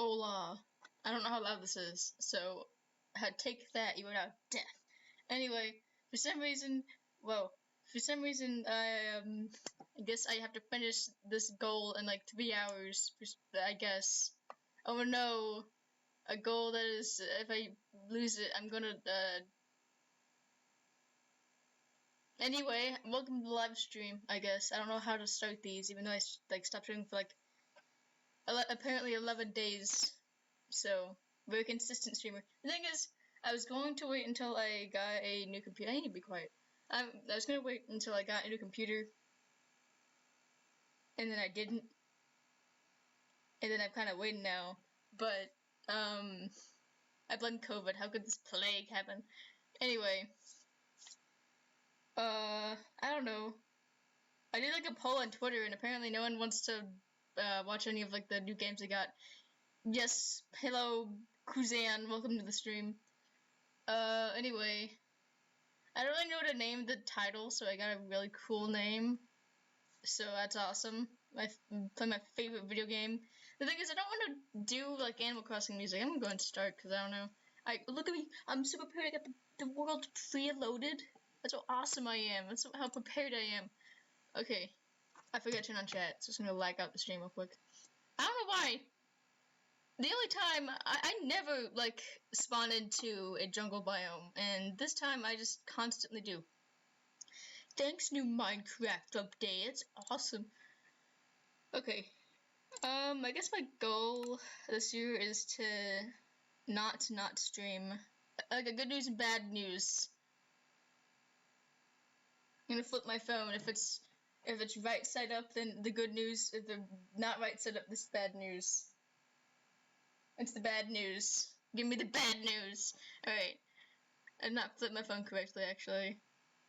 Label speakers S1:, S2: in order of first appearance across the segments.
S1: Hola. I don't know how loud this is, so take that, you are now deaf. Anyway, for some reason, I guess I have to finish this goal in like 3 hours, I guess. Oh no, a goal that is, if I lose it, I'm gonna, Anyway, welcome to the live stream, I guess. I don't know how to start these, even though I, stopped streaming for, apparently 11 days. So, very consistent streamer. The thing is, I was going to wait until I got a new computer. I need to be quiet. I was going to wait until I got a new computer. And then I didn't. And then I'm kind of waiting now. But, I blame COVID. How could this plague happen? Anyway. I don't know. I did like a poll on Twitter, and apparently no one wants to watch any of like the new games I got. Yes, hello, Kuzan, welcome to the stream. Anyway, I don't really know how to name the title, so I got a really cool name. So that's awesome. I play my favorite video game. The thing is, I don't want to do like Animal Crossing music. I'm going to start because I don't know. Look at me. I'm so prepared. I got the world preloaded. That's how awesome I am. That's how prepared I am. Okay, I forgot to turn on chat, so it's gonna lag out the stream real quick. I don't know why. The only time I never like spawn into a jungle biome, and this time I just constantly do. Thanks, new Minecraft update. It's awesome. Okay. I guess my goal this year is to not stream. Like a good news and bad news. I'm gonna flip my phone. If it's right side up, then the good news. If the not right side up, this is bad news. It's the bad news. Give me the bad news. Alright. I did not flip my phone correctly, actually.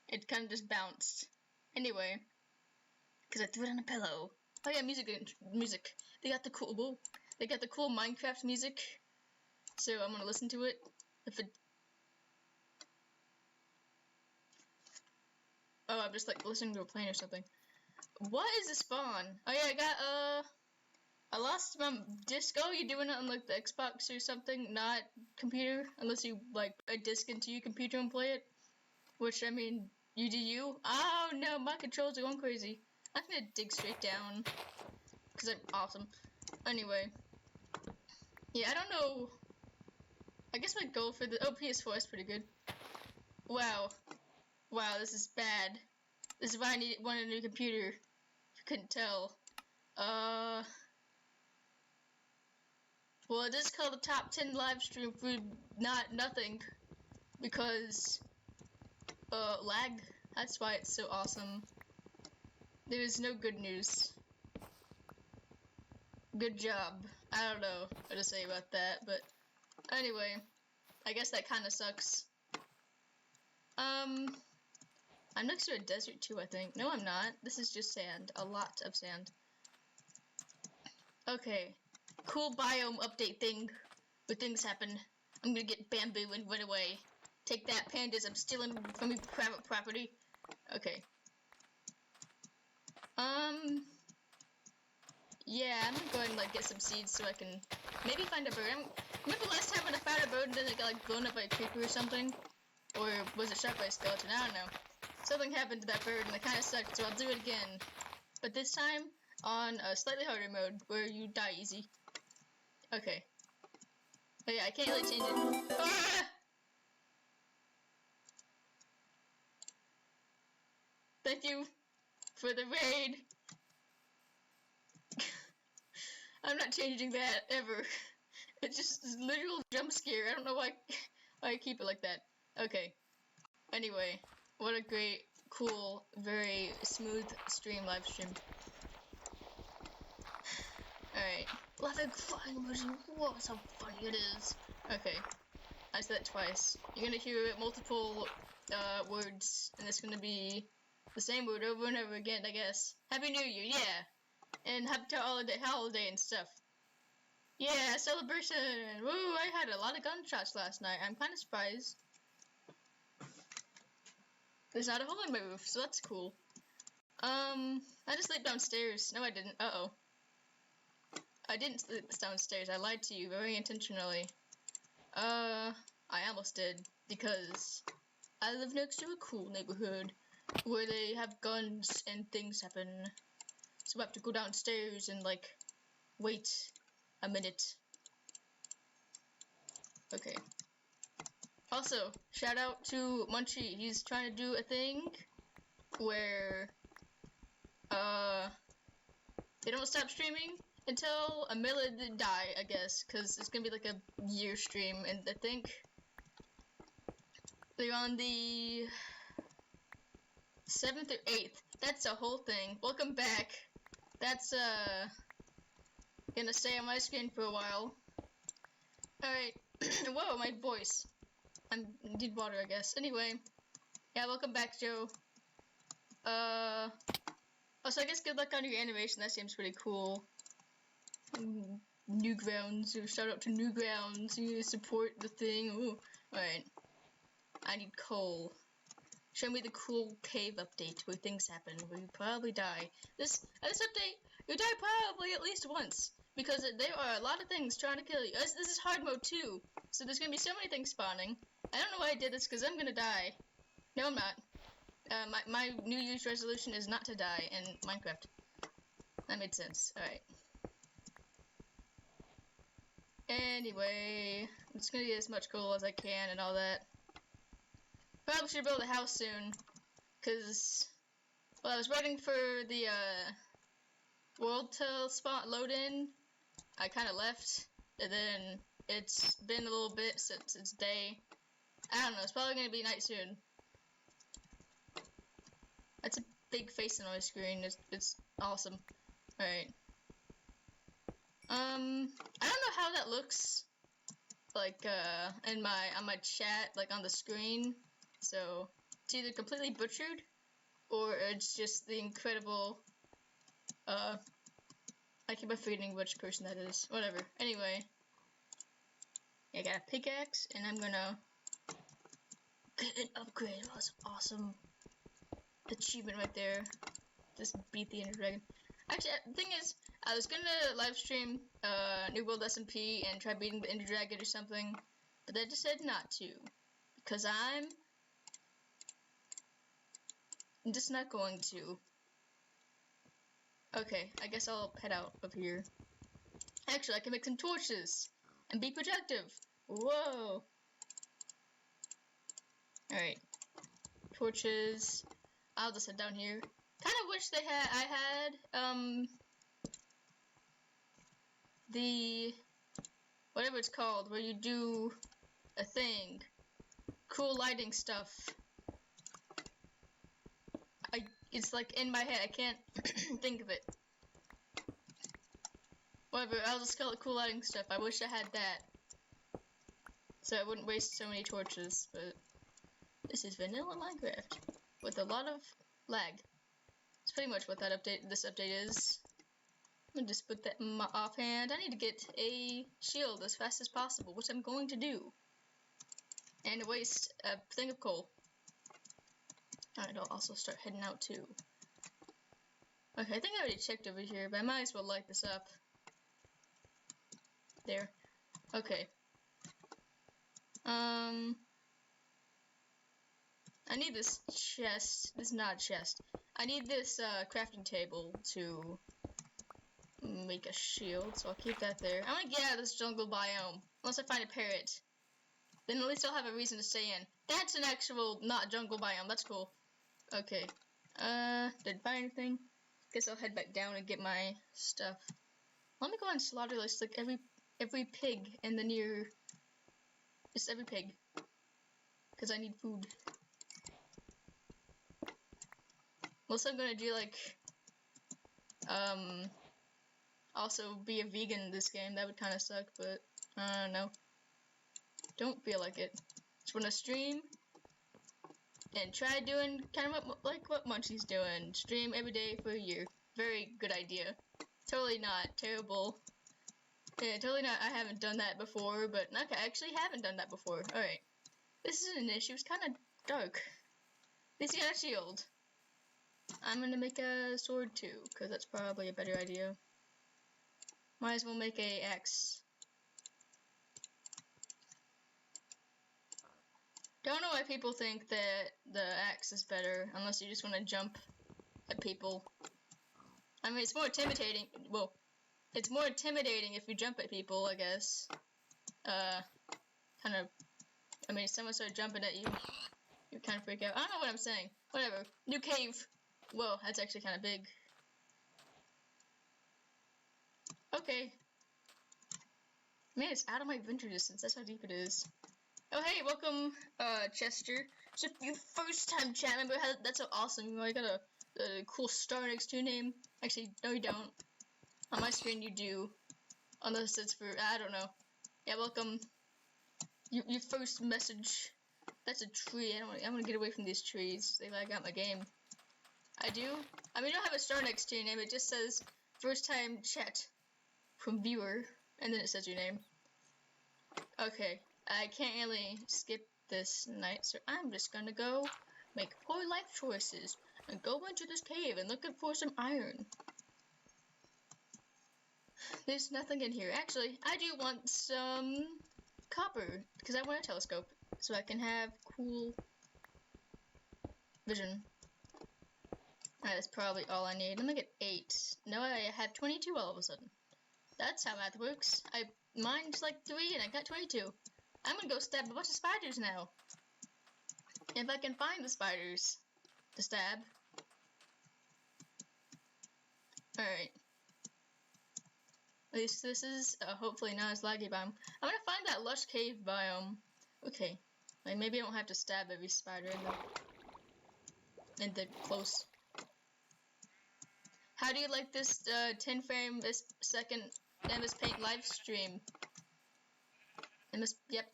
S1: It kind of just bounced. Anyway. Because I threw it on a pillow. Oh yeah, music. They got the cool Minecraft music. So I'm gonna listen to it. Oh, I'm just like listening to a plane or something. What is the spawn? Oh yeah, I lost my disc. Oh, you're doing it on like the Xbox or something, not computer, unless you like put a disc into your computer and play it. Which I mean, you do you. Oh no, my controls are going crazy. I'm gonna dig straight down because I'm awesome. Anyway, yeah, I don't know. I guess my goal for the PS4 is pretty good. Wow, this is bad. This is why I wanted a new computer. If you couldn't tell. Well, it is called the top 10 live stream for nothing because lag. That's why it's so awesome. There is no good news. Good job. I don't know what to say about that, but anyway, I guess that kind of sucks. I'm next to a desert too, I think. No, I'm not. This is just sand. A lot of sand. Okay. Cool biome update thing. Where things happen. I'm gonna get bamboo and run away. Take that, pandas. I'm stealing from your private property. Okay. Yeah, I'm gonna go ahead and like get some seeds so I can maybe find a bird. Remember last time when I found a bird and then it got like blown up by a creeper or something? Or was it shot by a skeleton? I don't know. Something happened to that bird and it kinda sucked, so I'll do it again. But this time on a slightly harder mode where you die easy. Okay. Oh yeah, I can't really change it. Ah! Thank you for the raid. I'm not changing that ever. It's just a literal jump scare. I don't know why I keep it like that. Okay. Anyway, what a great, cool, very smooth live stream. Alright. Laughing flying emoji. Whoa, that's how funny it is. Okay. I said that twice. You're gonna hear multiple words, and it's gonna be the same word over and over again, I guess. Happy New Year, yeah! And happy holiday and stuff. Yeah, celebration! Woo, I had a lot of gunshots last night. I'm kind of surprised. There's not a hole in my roof, so that's cool. I just slept downstairs. No, I didn't. Uh-oh. I didn't sleep downstairs. I lied to you very intentionally. I almost did, because I live next to a cool neighborhood where they have guns and things happen. So I have to go downstairs and, like, wait a minute. Okay. Also, shout out to Munchie. He's trying to do a thing where, they don't stop streaming until a million die, I guess, because it's gonna be like a year stream, and I think they're on the 7th or 8th. That's the whole thing. Welcome back. That's, gonna stay on my screen for a while. Alright. Whoa, my voice. I need water, I guess. Anyway. Yeah, welcome back, Joe. Also, I guess good luck on your animation. That seems pretty cool. Newgrounds. Shout out to Newgrounds. You support the thing. Ooh. Alright. I need coal. Show me the cool cave update where things happen, where you probably die. This update, you die probably at least once, because there are a lot of things trying to kill you. This is hard mode too, so there's gonna be so many things spawning. I don't know why I did this, because I'm gonna die. No, I'm not. My New Year's resolution is not to die in Minecraft. That made sense. Alright. Anyway, I'm just gonna get as much coal as I can and all that. Probably should build a house soon, because, well, I was waiting for the, world to load in. I kind of left, and then it's been a little bit since it's day. I don't know, it's probably going to be night soon. That's a big face on my screen. It's awesome. Alright. I don't know how that looks, like, on my chat, like, on the screen. So, it's either completely butchered, or it's just the incredible, I keep forgetting which person that is. Whatever. Anyway. Yeah, I got a pickaxe, and I'm gonna get an upgrade. Oh, that's awesome. Achievement right there. Just beat the Ender Dragon. Actually, the thing is, I was gonna live stream, New World SMP and try beating the Ender Dragon or something, but I decided not to. Because I'm just not going to. Okay, I guess I'll head out of here. Actually, I can make some torches and be productive. Whoa. Alright. Torches. I'll just head down here. Kind of wish I had, the, whatever it's called, where you do a thing. Cool lighting stuff. It's like in my head, I can't think of it. Whatever, I'll just call it cool lighting stuff. I wish I had that. So I wouldn't waste so many torches, but this is vanilla Minecraft. with a lot of lag. It's pretty much what this update is. I'm gonna just put that in my offhand. I need to get a shield as fast as possible, which I'm going to do. And waste a thing of coal. Alright, I'll also start heading out too. Okay, I think I already checked over here, but I might as well light this up. There. Okay. I need this chest. This is not a chest. I need this crafting table to make a shield, so I'll keep that there. I want to get out of this jungle biome. Unless I find a parrot. Then at least I'll have a reason to stay in. That's an actual not jungle biome. That's cool. Okay. Didn't find anything. Guess I'll head back down and get my stuff. Let me go and slaughter this, like every pig in the near. Just every pig. Because I need food. Unless I'm gonna do like also be a vegan in this game. That would kind of suck, but I don't know. Don't feel like it. Just wanna stream and try doing kind of what Munchie's doing. Stream every day for a year. Very good idea. Totally not terrible. Yeah, totally not. I haven't done that before, but okay, I actually haven't done that before. Alright. This is an issue. It's kind of dark. At least you got a shield. I'm gonna make a sword too, because that's probably a better idea. Might as well make a axe. Don't know why people think that the axe is better, unless you just want to jump at people. I mean, it's more intimidating. Well, it's more intimidating if you jump at people, I guess. Kind of. I mean, if someone started jumping at you, you kind of freak out. I don't know what I'm saying. Whatever. New cave. Whoa, that's actually kind of big. Okay. Man, it's out of my adventure distance. That's how deep it is. Oh, hey, welcome, Chester. So if you first time chat member, that's so awesome. You know, I got a cool star next to your name. Actually, no, you don't. On my screen, you do. Unless it's for, I don't know. Yeah, welcome. Your first message. That's a tree. I want to get away from these trees. They lag out my game. I do? I mean, you don't have a star next to your name. It just says first time chat from viewer. And then it says your name. Okay. I can't really skip this night, so I'm just gonna go make poor life choices and go into this cave and look for some iron. There's nothing in here. Actually, I do want some copper, because I want a telescope, so I can have cool vision. Alright, that's probably all I need. Let me get 8. No, I have 22 all of a sudden. That's how math works. Mine's like 3 and I got 22. I'm gonna go stab a bunch of spiders now. If I can find the spiders to stab. Alright. At least this is hopefully not as laggy biome. I'm gonna find that lush cave biome. Okay. Like maybe I don't have to stab every spider in the close. How do you like this 10 frame this second MS Paint live stream? Yep.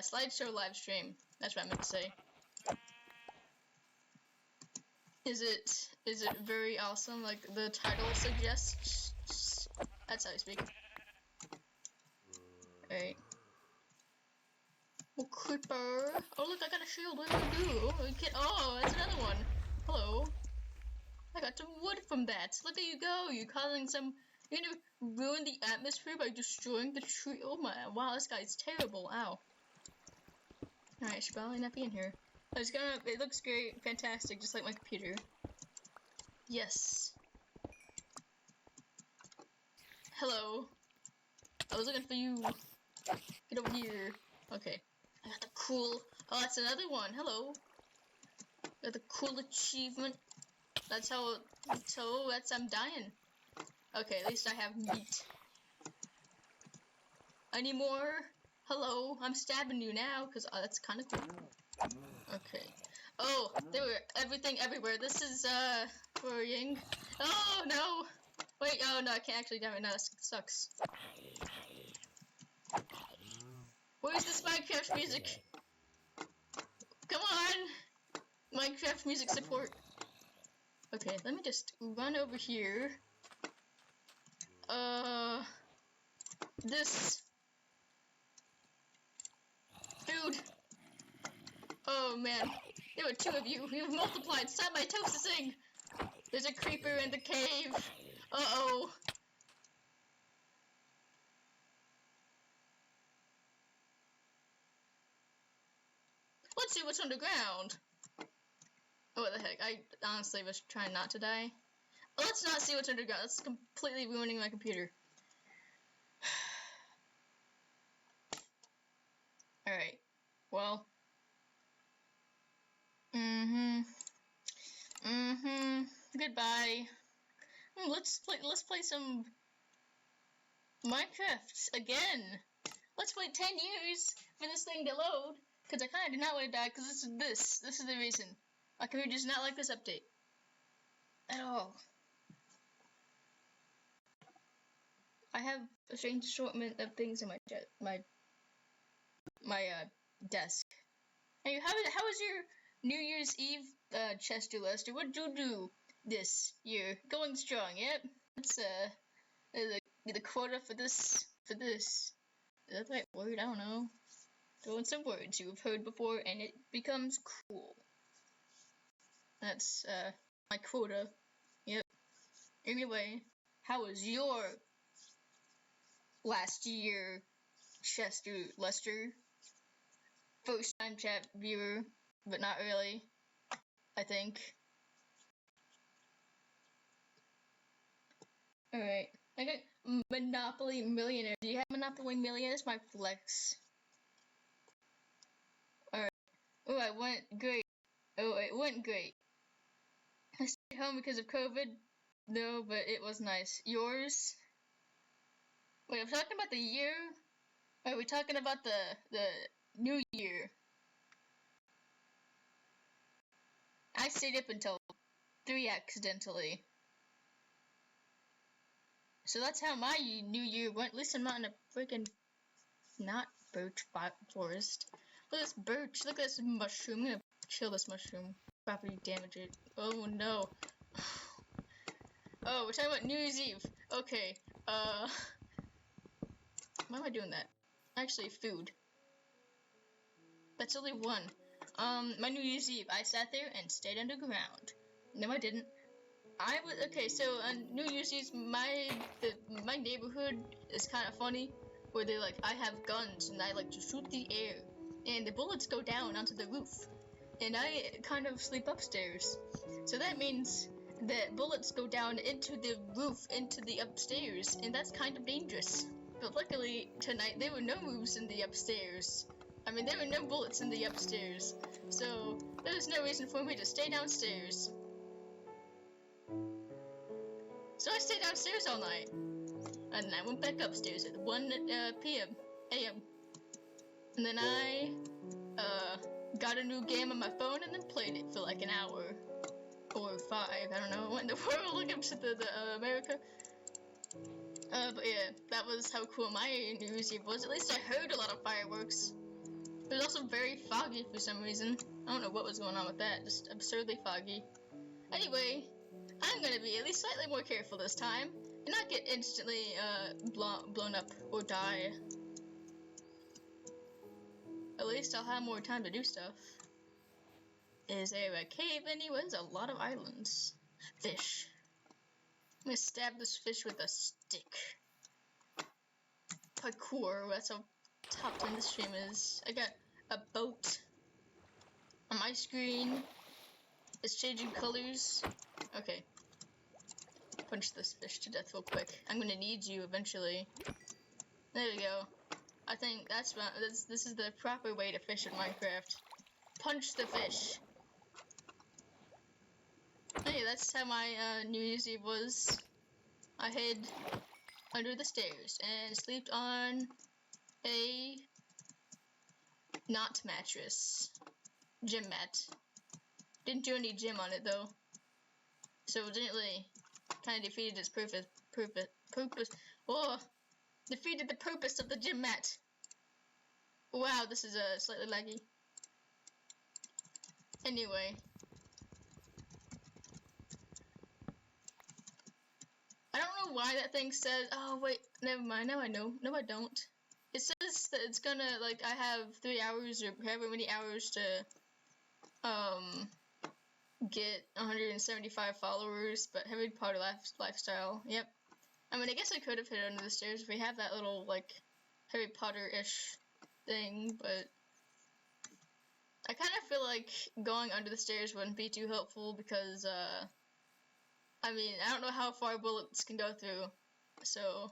S1: Slideshow live stream. That's what I meant to say. Is it very awesome? Like the title suggests. That's how I speak. Alright. Oh, creeper. Oh, look, I got a shield. What do I do? Oh, that's another one. Hello. I got some wood from that. Look at you go. You're causing some. You're gonna ruin the atmosphere by destroying the tree. Oh my. Wow, this guy's terrible. Ow. Alright, should probably not be in here. It looks great. Fantastic. Just like my computer. Yes. Hello. I was looking for you. Get over here. Okay. I got the cool. Oh, that's another one. Hello. Got the cool achievement. That's I'm dying. Okay, at least I have meat. I need more. Hello. I'm stabbing you now, because that's kind of cool. Okay. Oh, there were everything everywhere. This is, worrying. Oh, no. Wait, oh, no, I can't actually damage. No, that sucks. Where's this Minecraft music? Come on! My Minecraft music support. Okay, let me just run over here. This food. Oh man, there were two of you. You've multiplied. Stop my toasting. There's a creeper in the cave. Uh-oh. Let's see what's underground. Oh, what the heck? I honestly was trying not to die. Let's not see what's underground. That's completely ruining my computer. Alright. Well. Goodbye. Let's play some Minecraft again. Let's wait 10 years for this thing to load. Because I kind of do not want to die, because this is the reason. My computer does not like this update. At all. I have a strange assortment of things in my desk. Hey, how was your New Year's Eve, Chester Lester? What did you do this year? Going strong, yep. That's the quota for this. Is that the right word? I don't know. Throwing some words you've heard before, and it becomes cool. That's my quota. Yep. Anyway, how was your last year, Chester Lester? First time chat viewer, but not really, I think. Alright, I got Monopoly Millionaire. Do you have Monopoly Millionaire? That's my flex. Alright. Oh, I went great. Oh, it went great. I stayed home because of COVID. No, but it was nice. Yours? Wait, I'm talking about the year? Or are we talking about the New Year? I stayed up until 3 accidentally. So that's how my New Year went. At least I'm not in a freaking not birch forest. Look at this birch. Look at this mushroom. I'm gonna kill this mushroom. Probably damage it. Oh no. Oh, we're talking about New Year's Eve. Okay. Why am I doing that? Actually, food. That's only one. My New Year's Eve, I sat there and stayed underground. No, I didn't. Okay. So on New Year's Eve, my neighborhood is kind of funny, where they I have guns and I like to shoot the air, and the bullets go down onto the roof, and I kind of sleep upstairs. So that means that bullets go down into the roof, into the upstairs, and that's kind of dangerous. But luckily tonight there were no roofs in the upstairs. I mean, there were no bullets in the upstairs, so there was no reason for me to stay downstairs. So I stayed downstairs all night, and then I went back upstairs at 1 a.m. And then I got a new game on my phone and then played it for like an hour or 5. I don't know when the world look up to the America. But yeah, that was how cool my New Year's Eve was. At least I heard a lot of fireworks. It was also very foggy for some reason. I don't know what was going on with that. Just absurdly foggy. Anyway, I'm gonna be at least slightly more careful this time and not get instantly blown up or die. At least I'll have more time to do stuff. Is there a cave anywhere? There's a lot of islands. Fish. I'm gonna stab this fish with a stick. Parkour, that's how top 10 this stream is. I got a boat on my screen. It's changing colors. Okay. Punch this fish to death real quick. I'm gonna need you eventually. There we go. I think this is the proper way to fish in Minecraft. Punch the fish. Hey, that's how my New Year's Eve was. I hid under the stairs and slept on a not mattress. Gym mat. Didn't do any gym on it though. So it didn't really kind of defeated its purpose. Oh, defeated the purpose of the gym mat. Wow, this is slightly laggy. Anyway, I don't know why that thing says. Oh wait, never mind. Now I know. No, I don't. It says that it's gonna like I have 3 hours or however many hours to get 175 followers, but Harry Potter lifestyle. Yep. I mean, I guess I could have hid under the stairs if we have that little like Harry Potter-ish thing, but I kind of feel like going under the stairs wouldn't be too helpful because I mean, I don't know how far bullets can go through, so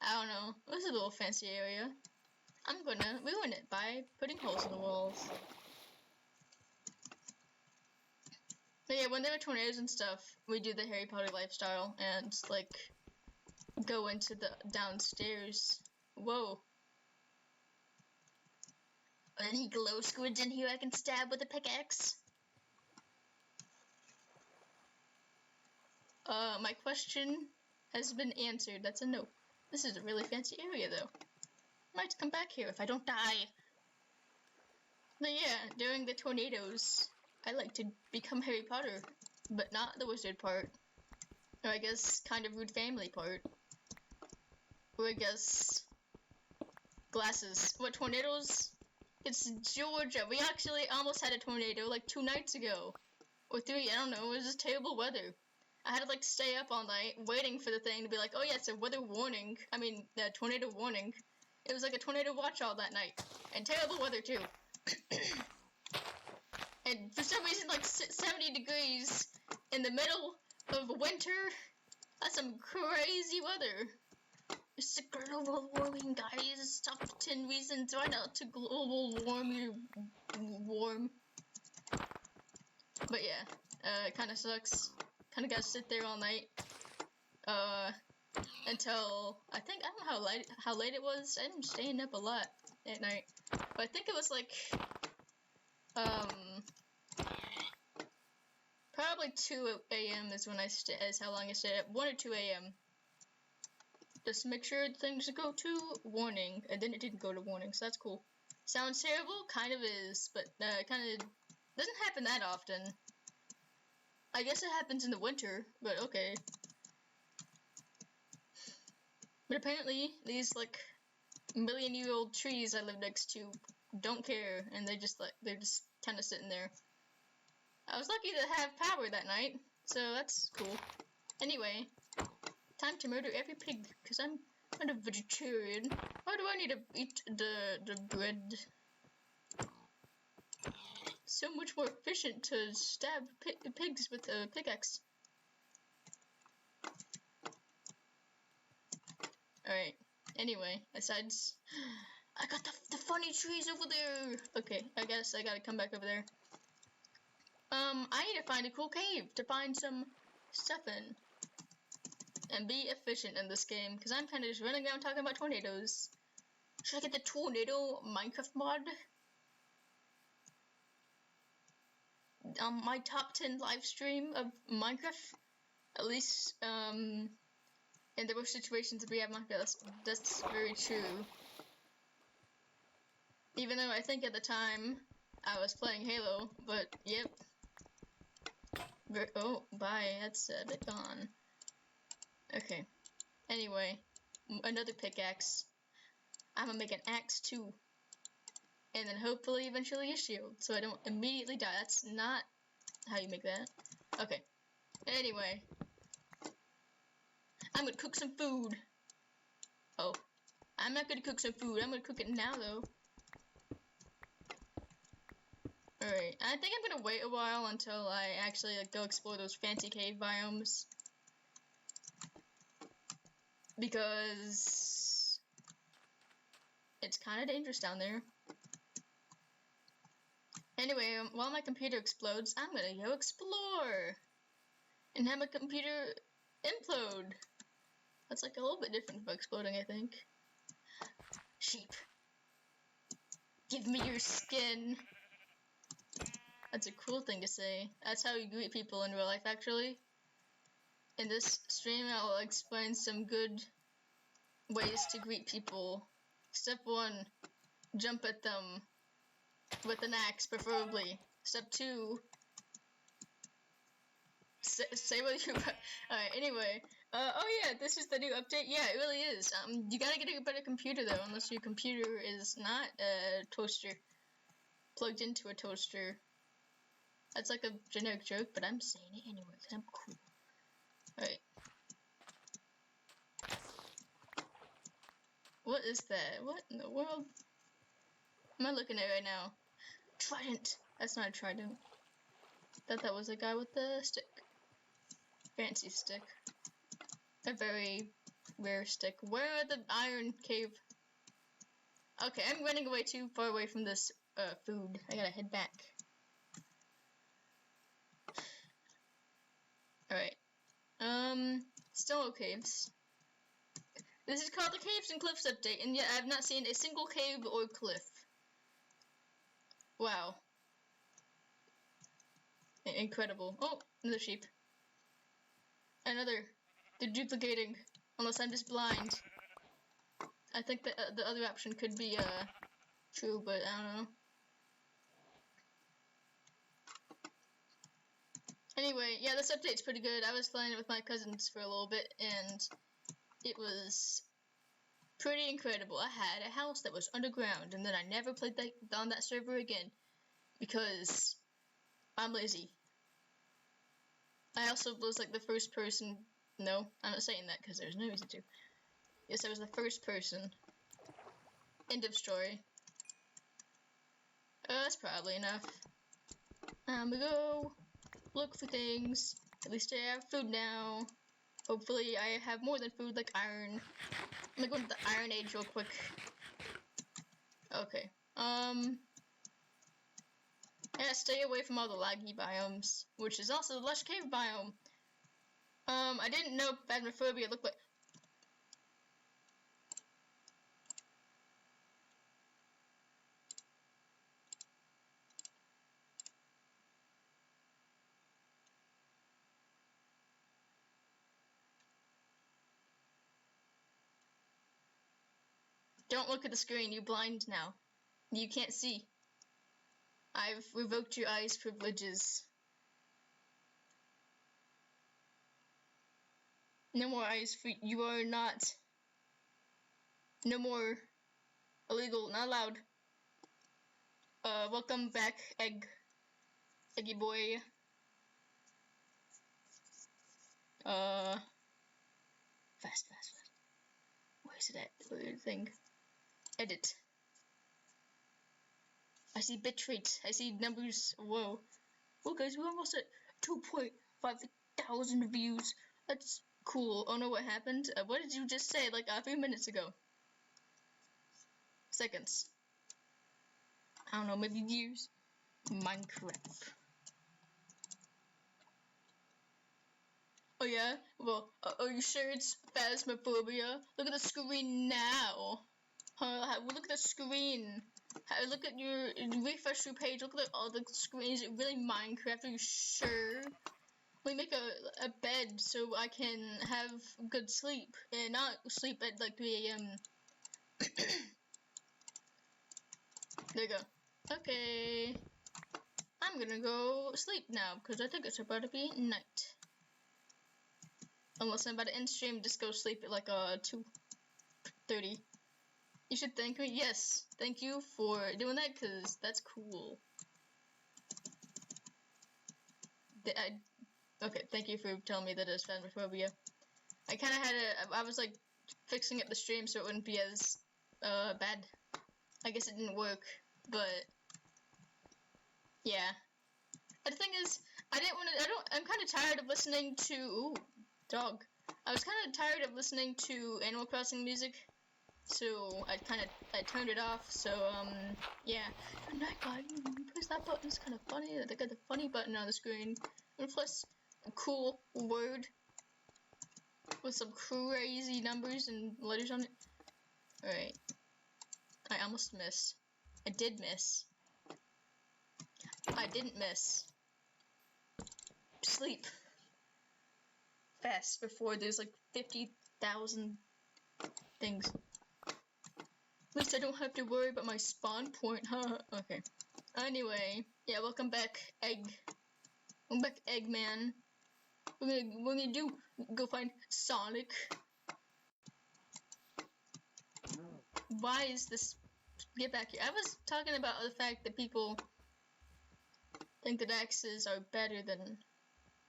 S1: I don't know. This is a little fancy area. I'm gonna ruin it by putting holes in the walls. But yeah, when there are tornadoes and stuff, we do the Harry Potter lifestyle and like go into the downstairs. Whoa. Any glow squids in here I can stab with a pickaxe? My question has been answered. That's a no. This is a really fancy area though. Might come back here if I don't die. But yeah, during the tornadoes, I like to become Harry Potter, but not the wizard part. Or I guess kind of rude family part. Or I guess glasses. What, tornadoes? It's Georgia. We actually almost had a tornado like 2 nights ago. Or 3, I don't know. It was just terrible weather. I had to like stay up all night waiting for the thing to be like, oh yeah, it's a weather warning. I mean, tornado warning. It was like a tornado watch all that night. And terrible weather too. And for some reason, like 70 degrees in the middle of winter. That's some crazy weather. It's the global warming, guys. Top 10 reasons why not to global warm. But yeah, it kind of sucks. Kind of gotta sit there all night. Until I don't know how late it was. I'm staying up a lot at night. But I think it was like probably 2 a.m. is when is how long I stayed up. 1 or 2 a.m. Just make sure things go to warning, and then it didn't go to warning, so that's cool. Sounds terrible? Kind of is, but kind of doesn't happen that often. I guess it happens in the winter, but okay. But apparently, these like million-year-old trees I live next to don't care, and they're just kind of sitting there. I was lucky to have power that night, so that's cool. Anyway, time to murder every pig, because I'm a vegetarian. Why do I need to eat the bread? So much more efficient to stab pigs with a pickaxe. Alright, anyway, besides, I got the funny trees over there. Okay, I guess I gotta come back over there. I need to find a cool cave to find some stuff in. And be efficient in this game, because I'm kind of just running around talking about tornadoes. Should I get the tornado Minecraft mod? My top 10 live stream of Minecraft? At least, in the worst situations we have Minecraft, that's very true. Even though I think at the time, I was playing Halo, but, yep. Oh, bye, that's a bit gone. Okay. Anyway, another pickaxe. I'm gonna make an axe too. And then hopefully eventually a shield, so I don't immediately die. That's not how you make that. Okay. Anyway. I'm gonna cook some food. Oh. I'm not gonna cook some food. I'm gonna cook it now though. Alright. I think I'm gonna wait a while until I actually go explore those fancy cave biomes. Because it's kind of dangerous down there. Anyway, while my computer explodes, I'm gonna go explore and have my computer implode. That's like a little bit different from exploding, I think. Sheep, give me your skin. That's a cool thing to say. That's how you greet people in real life, actually. In this stream, I'll explain some good ways to greet people. Step 1, jump at them with an axe, preferably. Step 2, say what you... Alright, anyway, Oh yeah, this is the new update. Yeah, it really is. You gotta get a better computer though, unless your computer is not a toaster, plugged into a toaster. That's like a generic joke, but I'm saying it anyway, because I'm cool. Alright. What is that? What in the world am I looking at right now? Trident! That's not a trident. Thought that was a guy with the stick. Fancy stick. A very rare stick. Where are the iron cave? Okay, I'm running away too far away from this food. I gotta head back. Alright. Still no caves. This is called the Caves and Cliffs update, and yet I have not seen a single cave or cliff. Wow. Incredible. Oh, another sheep. Another. They're duplicating. Unless I'm just blind. I think that the other option could be true, but I don't know. Anyway, yeah, this update's pretty good. I was playing it with my cousins for a little bit, and it was pretty incredible. I had a house that was underground, and then I never played on that server again because I'm lazy. I also was like the first person. No, I'm not saying that because there's no reason to. Yes, I was the first person. End of story. That's probably enough. We go look for things. At least I have food now. Hopefully I have more than food, like iron. I'm gonna go into the Iron Age real quick. Okay. Yeah, stay away from all the laggy biomes, which is also the lush cave biome. I didn't know Phasmophobia looked like. Don't look at the screen, you're blind now. You can't see. I've revoked your eyes privileges. No more eyes for you are not. No more illegal, not allowed. Welcome back, Eggy boy. Fast. Where is it at? Weird thing. Edit. I see bitrate. I see numbers. Whoa. Well, guys, we're almost at 2.5 thousand views. That's cool. Oh no, what happened? What did you just say like a few minutes ago? Seconds. I don't know, maybe years. Minecraft. Oh yeah? Well, are you sure it's Phasmophobia? Look at the screen now. Look at the screen. Look at your refresh your page. Look at all the screens. Is it really Minecraft? Are you sure? We make a bed so I can have good sleep and not sleep at like 3 a.m. There you go. Okay. I'm gonna go sleep now because I think it's about to be night. Unless I'm about to end stream, just go sleep at like 2:30. You should thank me. Yes, thank you for doing that because that's cool. Okay, thank you for telling me that it's Phasmophobia. I kind of I was like fixing up the stream so it wouldn't be as bad. I guess it didn't work, but yeah. The thing is, I'm kind of tired of listening to, ooh, dog. I was kind of tired of listening to Animal Crossing music, so I turned it off, so, yeah. Good night, guys. Press that button, it's kind of funny. They got the funny button on the screen. And plus, a cool word with some crazy numbers and letters on it. Alright. I almost missed. I did miss. I didn't miss. Sleep fast before there's like 50,000 things. At least I don't have to worry about my spawn point, huh? Okay. Anyway, yeah, welcome back, Eggman. we're gonna do go find Sonic. Why is this? Get back here. I was talking about the fact that people think that axes are better than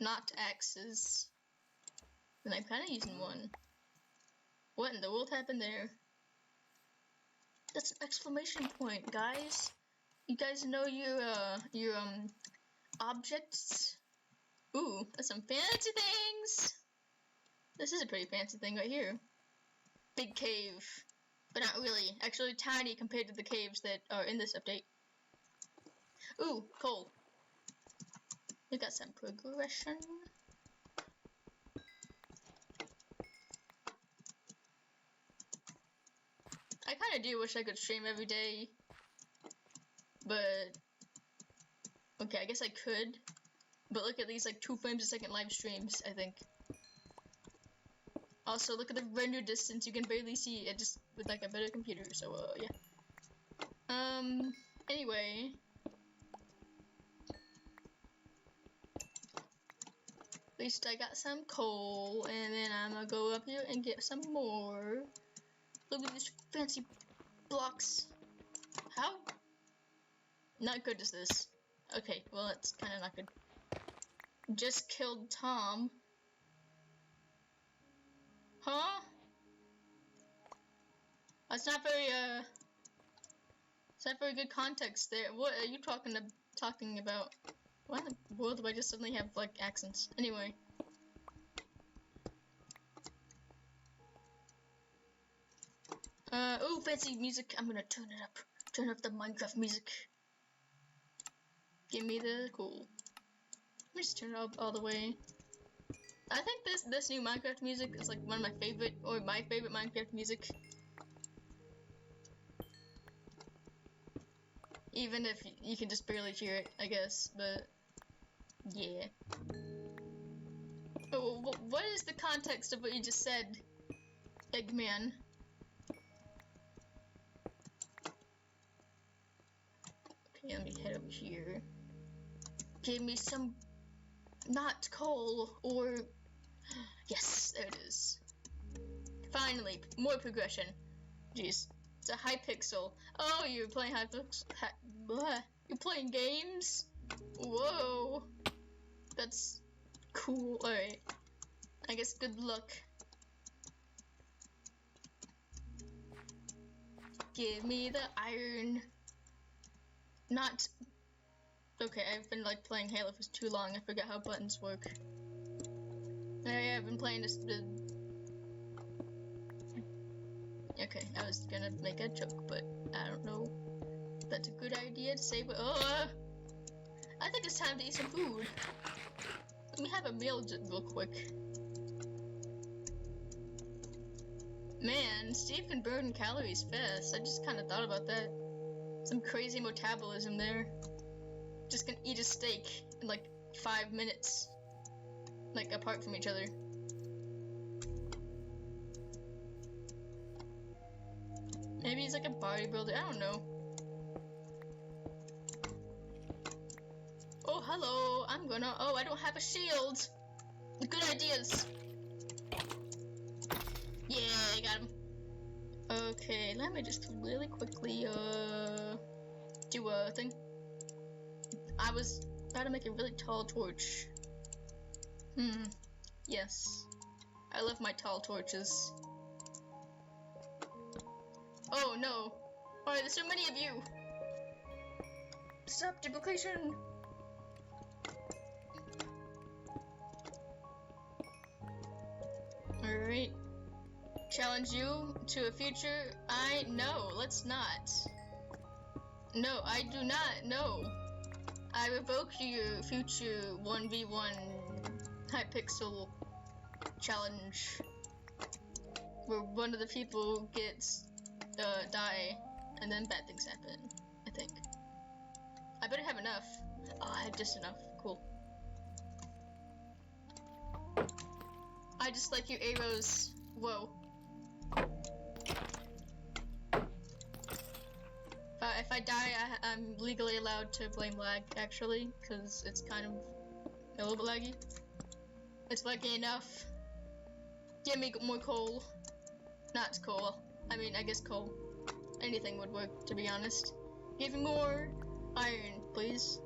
S1: not axes. And I'm kind of using one. What in the world happened there? That's an exclamation point, guys. You guys know your objects? Ooh, that's some fancy things. This is a pretty fancy thing right here. Big cave. But not really. Actually tiny compared to the caves that are in this update. Ooh, coal. We got some progression. I kind of do wish I could stream every day. But okay, I guess I could. But look at these like 2 frames a second live streams, I think. Also, look at the render distance. You can barely see it just with like a better computer. So, yeah. Anyway. At least I got some coal, and then I'm gonna go up here and get some more. Look at these fancy blocks. How not good is this? Okay, well, it's kind of not good. Just killed Tom. Huh? That's not very, it's not very good context there. What are you talking about? Why in the world do I just suddenly have, like, accents? Anyway. Ooh, fancy music. I'm gonna turn it up. Turn up the Minecraft music. Give me the cool. Let me just turn it up all the way. I think this new Minecraft music is, like, one of my favorite, or my favorite Minecraft music. Even if you can just barely hear it, I guess, but yeah. Oh, what is the context of what you just said, Eggman? Okay, let me head over here. Give me some, not coal, or, yes, there it is. Finally, more progression. Jeez. It's a Hypixel. Oh, you're playing Hypixel. You're playing games? Whoa. That's cool. Alright. I guess good luck. Give me the iron. Not. Okay, I've been like playing Halo for too long. I forgot how buttons work. Yeah, I've been playing this. Okay, I was gonna make a joke, but I don't know if that's a good idea to say, but I think it's time to eat some food. Let me have a meal real quick. Man, Steve can burn calories fast. I just kind of thought about that. Some crazy metabolism there. Just gonna eat a steak in like 5 minutes. Like, apart from each other. Maybe he's like a bodybuilder, I don't know. Oh, hello, oh, I don't have a shield. Good ideas. Yeah, I got him. Okay, let me just really quickly, do a thing. I was about to make a really tall torch. Yes. I love my tall torches. Oh no! Why there's so many of you? Stop duplication! Alright. Challenge you to a future. No, let's not. No, I do not. No. I revoke your future 1v1 Hypixel challenge. Where one of the people gets die, and then bad things happen, I think. I better have enough. Oh, I have just enough. Cool. I just like your arrows. Whoa. If I die, I'm legally allowed to blame lag, actually, because it's kind of a little bit laggy. It's working enough. Give me more coal. Not coal. I mean, I guess coal. Anything would work, to be honest. Give me more iron, please.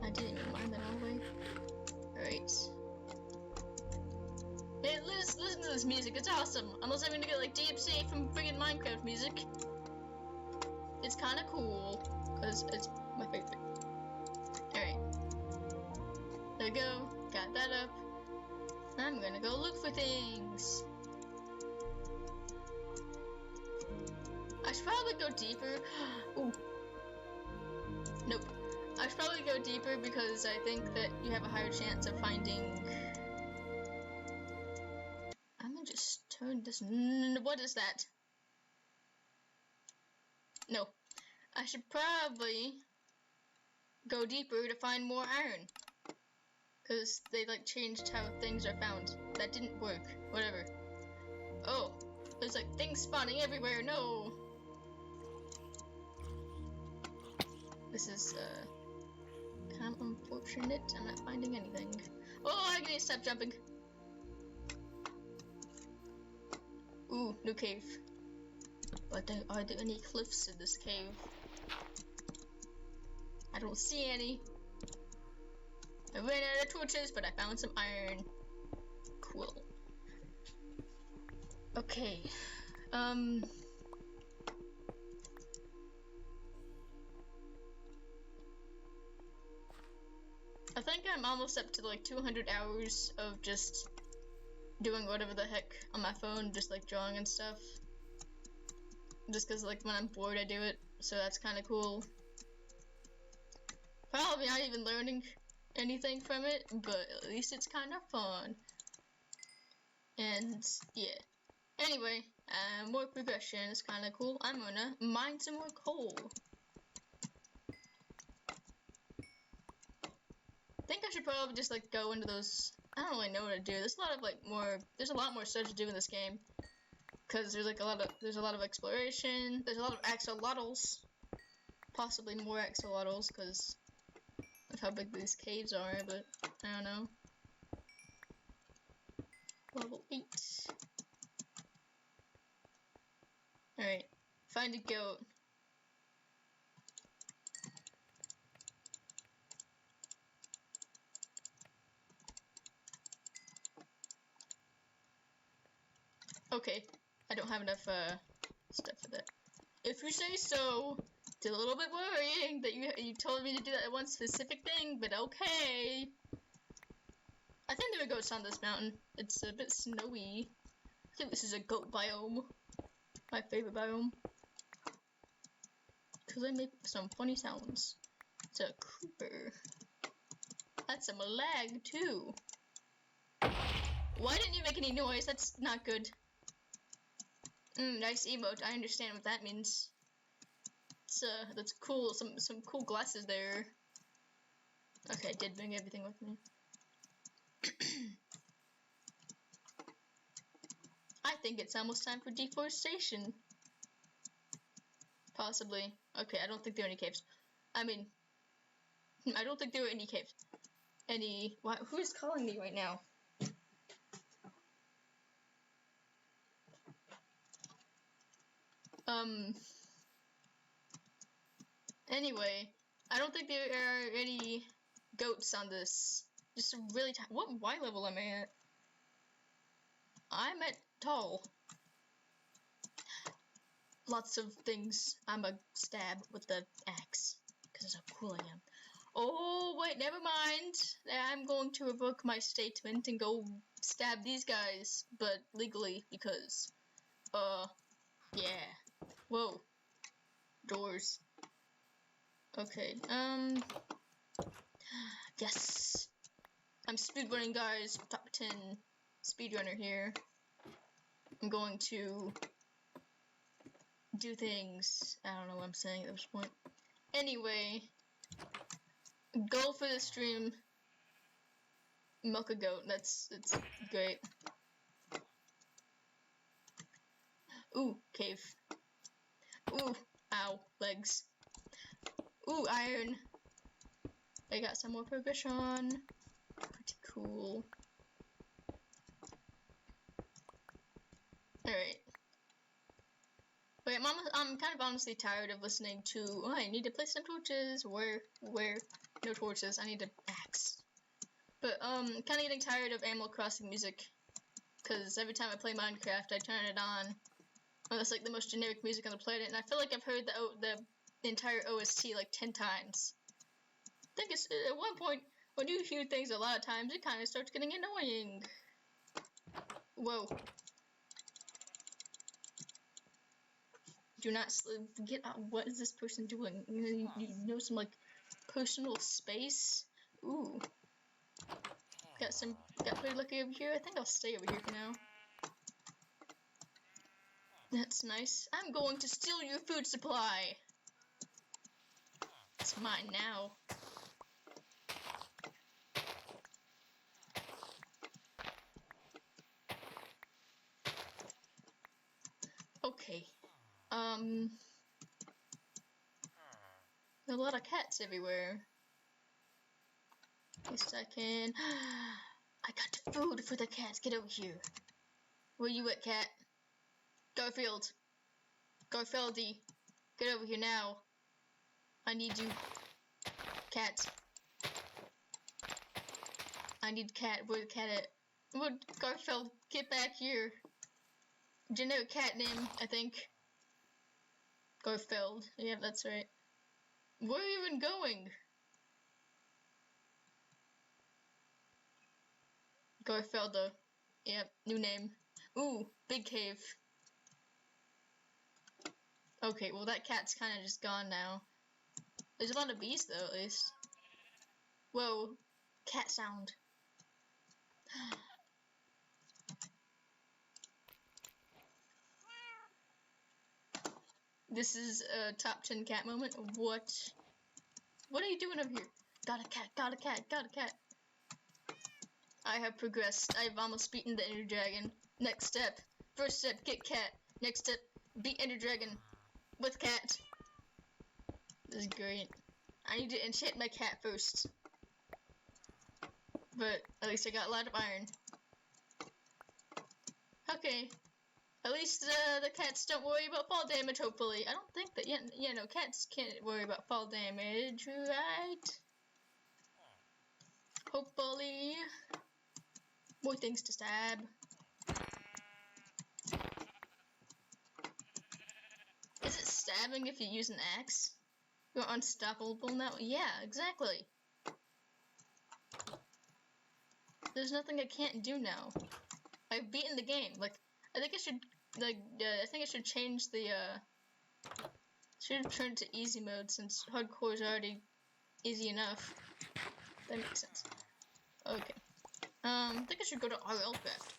S1: I didn't even mind that all the way. Alright. Hey, listen to this music, it's awesome. Unless I'm gonna get like DMCA from friggin' Minecraft music. It's kinda cool, because it's my favorite. Alright. There we go, got that up. I'm gonna go look for things. I should probably go deeper. Ooh. Nope. I should probably go deeper because I think that you have a higher chance of finding... I'm gonna just turn this... What is that? No. I should probably go deeper to find more iron. Because they like changed how things are found. That didn't work. Whatever. Oh. There's like things spawning everywhere. No. This is kind of unfortunate. I'm not finding anything. Oh, I need to stop jumping. Ooh, new cave. But are there any cliffs in this cave? I don't see any. I ran out of torches, but I found some iron. Cool. Okay. I think I'm almost up to like 200 hours of just doing whatever the heck on my phone, just like drawing and stuff. Just cause like when I'm bored I do it, so that's kinda cool. Probably not even learning anything from it, but at least it's kinda fun. And yeah. Anyway, more progression is kinda cool. I'm gonna mine some more coal. I think I should probably just like go into those. I don't really know what to do. There's a lot of like there's a lot more stuff to do in this game. Cause there's like a lot of exploration. There's a lot of axolotls. Possibly more axolotls because of how big these caves are, but I don't know. Level 8. Alright. Find a goat. Okay, I don't have enough stuff for that. If you say so. It's a little bit worrying that you told me to do that one specific thing, but okay. I think there are goats on this mountain. It's a bit snowy. I think this is a goat biome. My favorite biome. Because I make some funny sounds. It's a creeper. That's some lag too. Why didn't you make any noise? That's not good. Nice emote. I understand what that means. That's cool. Some cool glasses there. Okay, I did bring everything with me. I think it's almost time for deforestation. Possibly. Okay, I don't think there are any caves. I mean, I don't think there are any caves. Who is calling me right now? Anyway, I don't think there are any goats on this. Just a really what Y level am I at? I'm at tall. Lots of things I'm a stab with the axe. Because of how cool I am. Oh, wait, never mind. I'm going to revoke my statement and go stab these guys. But legally, because, yeah. Whoa. Doors. Okay, yes. I'm speedrunning, guys. Top 10 speedrunner here. I'm going to do things. I don't know what I'm saying at this point. Anyway, goal for the stream. Milk a goat. It's great. Ooh, cave. Ooh, ow, legs. Ooh, iron. I got some more progression. Pretty cool. Alright. Wait, I'm kind of honestly tired of listening to, oh, I need to place some torches. Where? No torches. I need an axe. But, kind of getting tired of Animal Crossing music. Because every time I play Minecraft, I turn it on. And it's like the most generic music on the planet. And I feel like I've heard the entire OST like 10 times. I think it's, at one point, when you hear things a lot of times, it kind of starts getting annoying. Whoa. Do not get out. What is this person doing? You know, some like personal space. Ooh. Got pretty lucky over here. I think I'll stay over here for now. That's nice. I'm going to steal your food supply. It's mine now. Okay. There are a lot of cats everywhere. At least I can. I got food for the cats. Get over here. Where you at, cat? Garfield. Garfieldy. Get over here now. I need you. Cat. I need cat. Where the cat at? Where Garfield? Get back here. Generic cat name, I think. Garfield. Yeah, that's right. Where are you even going? Garfelda. Yep, new name. Ooh, big cave. Okay, well that cat's kind of just gone now. There's a lot of bees though, at least. Whoa, cat sound. This is a top 10 cat moment. What? What are you doing over here? Got a cat, got a cat, got a cat. I have progressed. I've almost beaten the Ender Dragon. Next step. First step, get cat. Next step, beat Ender Dragon. With cat. This is great. I need to enchant my cat first. But at least I got a lot of iron. Okay. At least the cats don't worry about fall damage, hopefully. I don't think that, yeah, no, cats can't worry about fall damage, right? Hopefully. More things to stab. Is it stabbing if you use an axe? You're unstoppable now? Yeah, exactly. There's nothing I can't do now. I've beaten the game. Like, I think I should, like, I think I should change the, should have turned to easy mode since hardcore is already easy enough. That makes sense. Okay. I think I should go to RL Craft.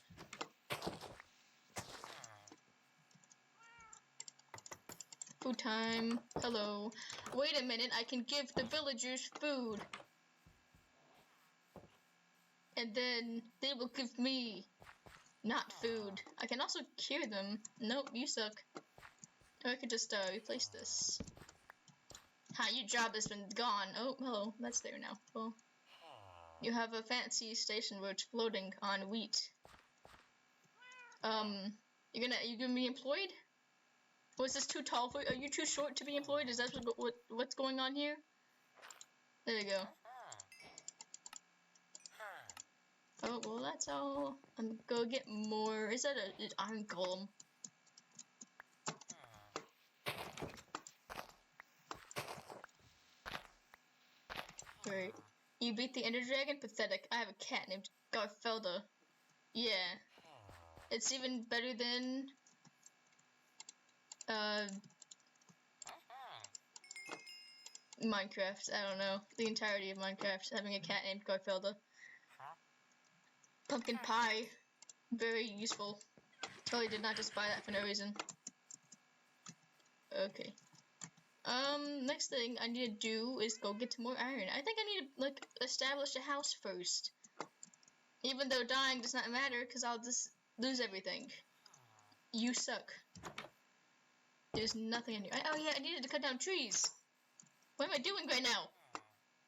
S1: Food time. Hello. Wait a minute, I can give the villagers food. And then they will give me not food. I can also cure them. Nope, you suck. Or I could just replace this. Hi, your job has been gone. Oh, hello. That's there now. Well, you have a fancy station where it's floating on wheat. You gonna be employed? Was this too tall for you? Are you too short to be employed? Is that what's going on here? There you go. Oh, well, that's all. I'm gonna get more. Is that an iron golem? Great. You beat the Ender Dragon? Pathetic. I have a cat named Garfelda. Yeah. It's even better than... Minecraft. I don't know. The entirety of Minecraft. Having a cat named Garfelda. Pumpkin pie. Very useful. Totally did not just buy that for no reason. Okay. Next thing I need to do is go get some more iron. I think I need to, like, establish a house first. Even though dying does not matter, because I'll just lose everything. You suck. There's nothing in here. Oh yeah, I needed to cut down trees. What am I doing right now?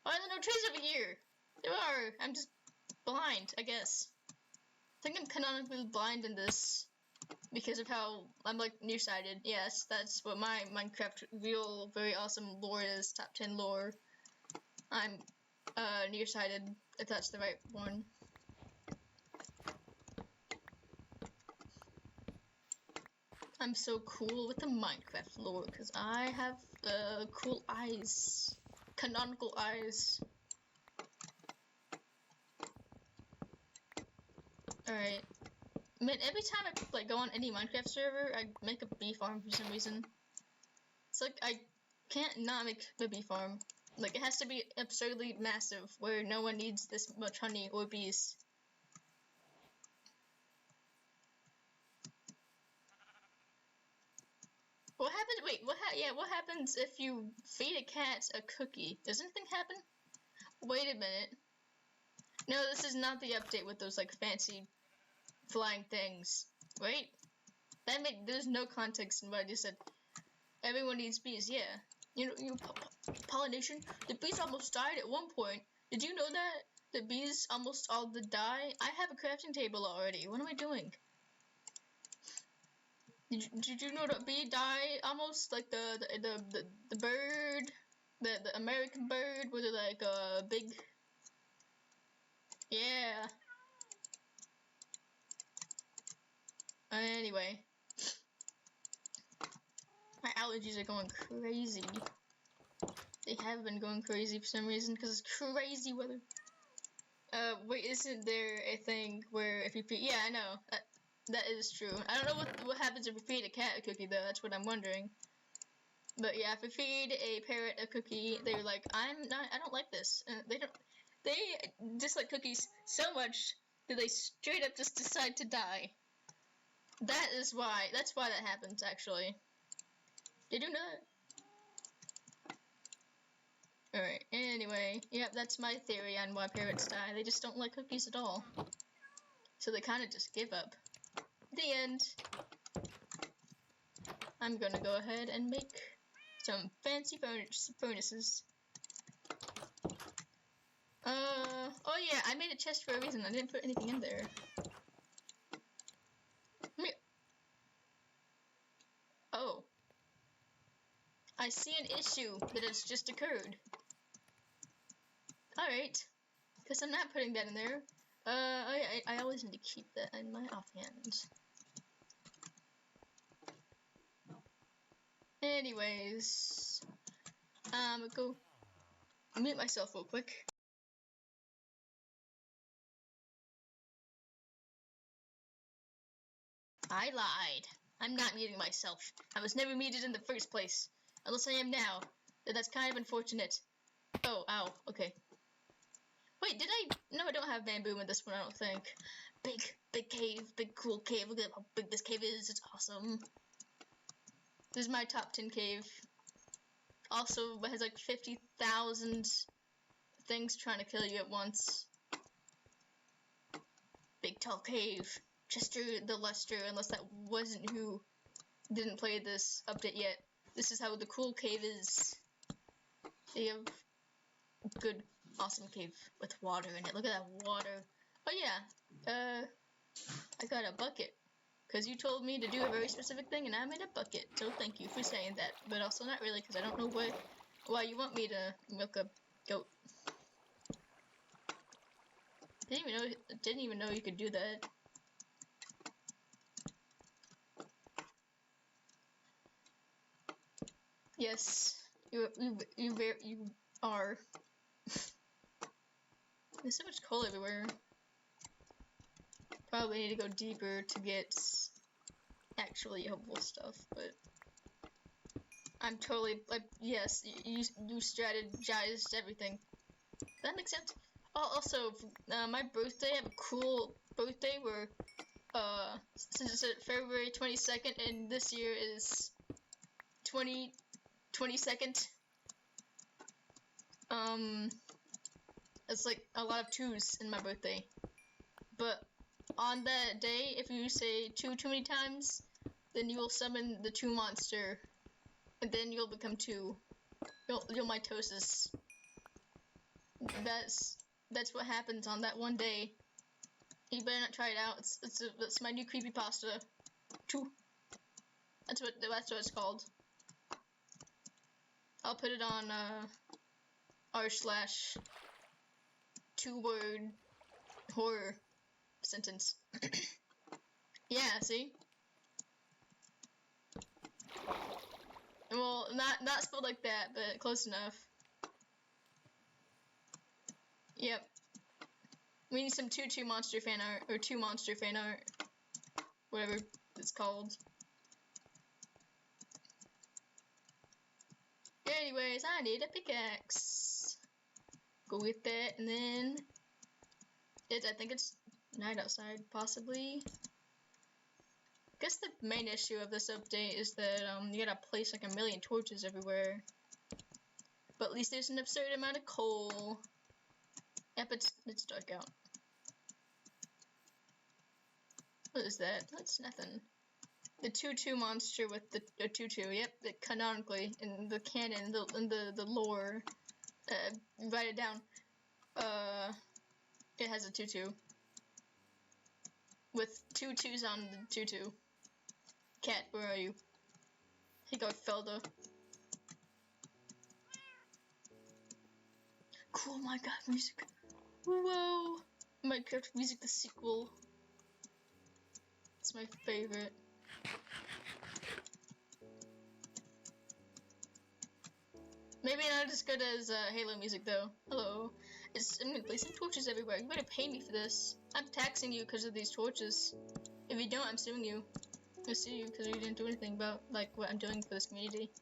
S1: Why are there no trees over here? There are. I'm just blind, I guess. I think I'm canonically blind in this because of how I'm like nearsighted. Yes, that's what my Minecraft real very awesome lore is. Top 10 lore. I'm nearsighted, if that's the right one. I'm so cool with the Minecraft lore because I have cool eyes, canonical eyes. Alright. Man, every time I like go on any Minecraft server, I make a bee farm for some reason. It's like I can't not make the bee farm. Like it has to be absurdly massive, where no one needs this much honey or bees. What happens? Wait, what happens if you feed a cat a cookie? Does anything happen? Wait a minute. No, this is not the update with those like fancy flying things. Wait, there's no context in what I just said. Everyone needs bees, yeah. Pollination. The bees almost died at one point. Did you know that? The bees almost all did die? I have a crafting table already. What am I doing? Did you know that bee died almost? Like the bird, the American bird with like a big. Yeah. Anyway. My allergies are going crazy. They have been going crazy for some reason because it's crazy weather. Wait, isn't there a thing where if you feed? Yeah, I know. That is true. I don't know what happens if you feed a cat a cookie though. That's what I'm wondering. But yeah, if you feed a parrot a cookie, they're like, I don't like this. They dislike cookies so much that they straight up just decide to die. That's why that happens actually. Did you know that? Alright, anyway, yep, that's my theory on why parrots die. They just don't like cookies at all. So they kind of just give up. The end. I'm gonna go ahead and make some fancy furnaces. Oh yeah, I made a chest for a reason. I didn't put anything in there. Oh. I see an issue that has just occurred. Alright. Because I'm not putting that in there. I always need to keep that in my offhand. Anyways. Go mute myself real quick. I lied. I'm not muting myself. I was never muted in the first place. Unless I am now. That's kind of unfortunate. Oh, ow. Okay. Wait, did I? No, I don't have bamboo in this one, I don't think. Big cave. Big cool cave. Look at how big this cave is. It's awesome. This is my top 10 cave. Also, it has like 50,000 things trying to kill you at once. Big tall cave. Chester the Lester, unless that wasn't who didn't play this update yet. This is how the cool cave is. They have a good, awesome cave with water in it. Look at that water. Oh yeah, I got a bucket. Because you told me to do a very specific thing and I made a bucket. So thank you for saying that. But also not really, because I don't know why you want me to milk a goat. Didn't even know you could do that. Yes, you are. There's so much coal everywhere. Probably need to go deeper to get actually helpful stuff, but I'm totally like yes, you strategized everything. That makes sense. Oh, also, my birthday, I have a cool birthday where since it's February 22nd and this year is 22nd, it's like a lot of twos in my birthday. But on that day, if you say two too many times, then you will summon the 2 monster, and then you'll become 2. You'll mitosis. That's that's what happens on that one day. You better not try it out. It's my new creepypasta. Two. That's what it's called. I'll put it on r/2-word horror sentence. Yeah, see? Well, not spelled like that, but close enough. Yep. We need some 2 monster fan art, or 2 monster fan art. Whatever it's called. Anyways, I need a pickaxe. Go with that, and then I think it's night outside, possibly. I guess the main issue of this update is that you gotta place like a million torches everywhere. But at least there's an absurd amount of coal. Yep, it's dark out. What is that? That's nothing. The 2-2 monster with the 2-2. Yep, canonically in the canon, in the lore. Write it down. It has a 2-2 with 2 2s on the 2-2. Cat, where are you? Hey, Felda. Cool Minecraft music. Whoa! Minecraft music, the sequel. It's my favorite. Maybe not as good as Halo music though. Hello. I'm gonna place some torches everywhere. You better pay me for this. I'm taxing you because of these torches. If you don't, I'm suing you. I'll sue you because you didn't do anything about like what I'm doing for this community.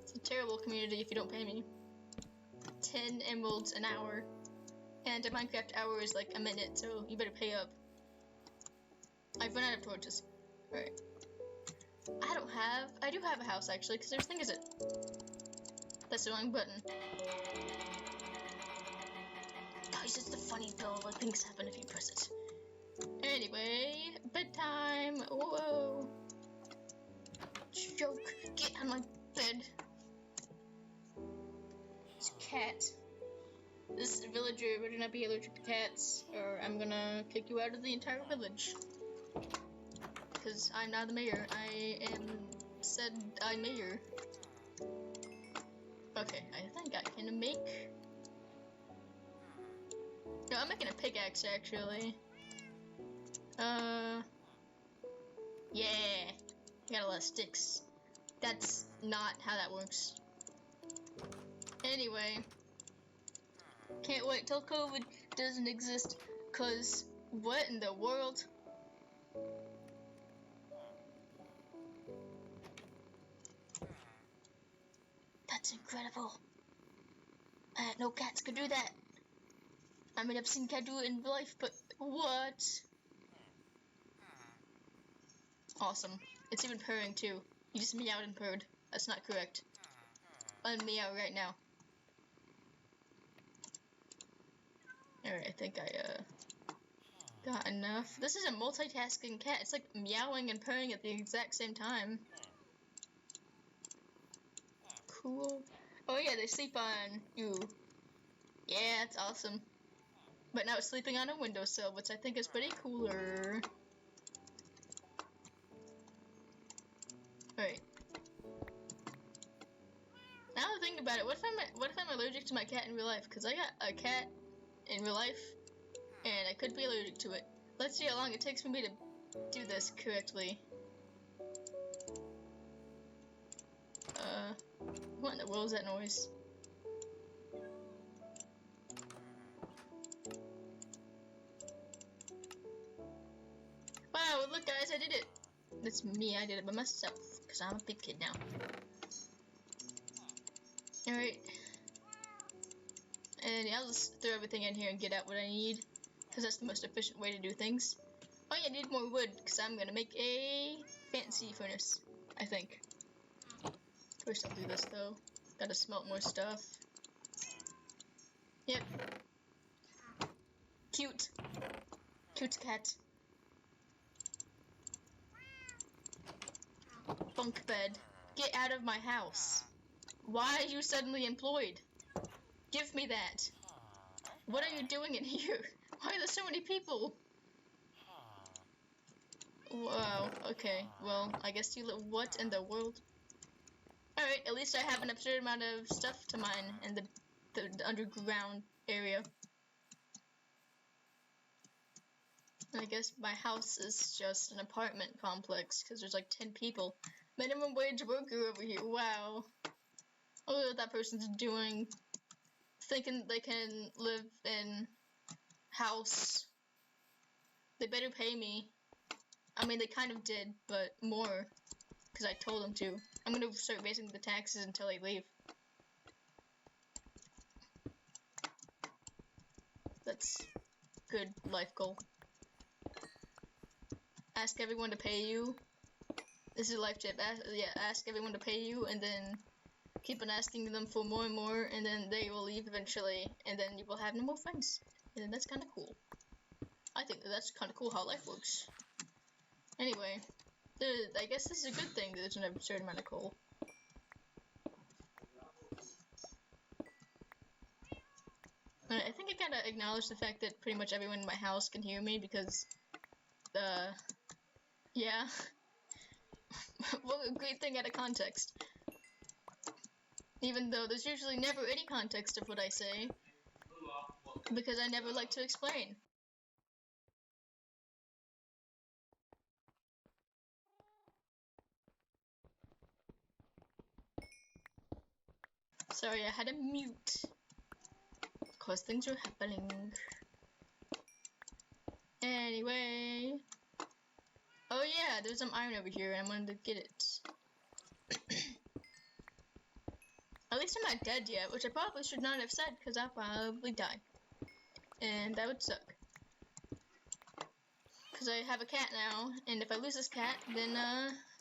S1: It's a terrible community if you don't pay me. 10 emeralds an hour. And a Minecraft hour is like a minute, so you better pay up. I've run out of torches. Alright. I do have a house actually, because there's thing is it. That's the wrong button. Guys, it's the funny though, like things happen if you press it. Anyway, bedtime. Whoa. Joke. Get on my bed. It's a cat. This villager better not be allergic to cats, or I'm gonna kick you out of the entire village. Because I'm not the mayor. I am said I'm mayor. Okay, I think I can make... No, I'm making a pickaxe actually. Yeah. I got a lot of sticks. That's not how that works. Anyway. Can't wait till COVID doesn't exist, cause what in the world? That's incredible. No cats could do that. I mean, I've seen cat do it in real life, but what? Awesome. It's even purring too. You just meowed and purred. That's not correct. Unmeow right now. Alright, I think I got enough. This is a multitasking cat. It's like meowing and purring at the exact same time. Cool. Oh yeah, they sleep on you. Yeah, it's awesome. But now it's sleeping on a windowsill, which I think is pretty cooler. Alright. Now to think about it, what if I'm allergic to my cat in real life? Because I got a cat in real life, and I could be allergic to it. Let's see how long it takes for me to do this correctly. What in the world is that noise? Wow, look guys, I did it! That's me, I did it by myself, because I'm a big kid now. Alright. And yeah, I'll just throw everything in here and get out what I need, because that's the most efficient way to do things. Oh yeah, I need more wood, because I'm going to make a fancy furnace, I think. First I'll do this though. Gotta smelt more stuff. Yep. Cute. Cute cat. Bunk bed. Get out of my house. Why are you suddenly employed? Give me that. What are you doing in here? Why are there so many people? Wow, okay. Well, I guess you live. What in the world? Alright, at least I have an absurd amount of stuff to mine in the underground area. And I guess my house is just an apartment complex because there's like 10 people. Minimum wage worker over here. Wow. Look at what that person's doing. Thinking they can live in house. They better pay me. I mean, they kind of did, but more. Because I told them to. I'm gonna start raising the taxes until I leave. That's good life goal. Ask everyone to pay you. This is a life tip. Ask everyone to pay you, and then keep on asking them for more and more, and then they will leave eventually, and then you will have no more friends. And then that's kind of cool. I think that's kind of cool how life works. Anyway, I guess this is a good thing that there's an absurd amount of coal. I think I gotta acknowledge the fact that pretty much everyone in my house can hear me because, yeah. Well, a great thing out of context. Even though there's usually never any context of what I say, because I never like to explain. Sorry, I had to mute. Because things are happening. Anyway. Oh yeah, there's some iron over here and I wanted to get it. At least I'm not dead yet, which I probably should not have said because I'll probably die. And that would suck. Because I have a cat now, and if I lose this cat, then,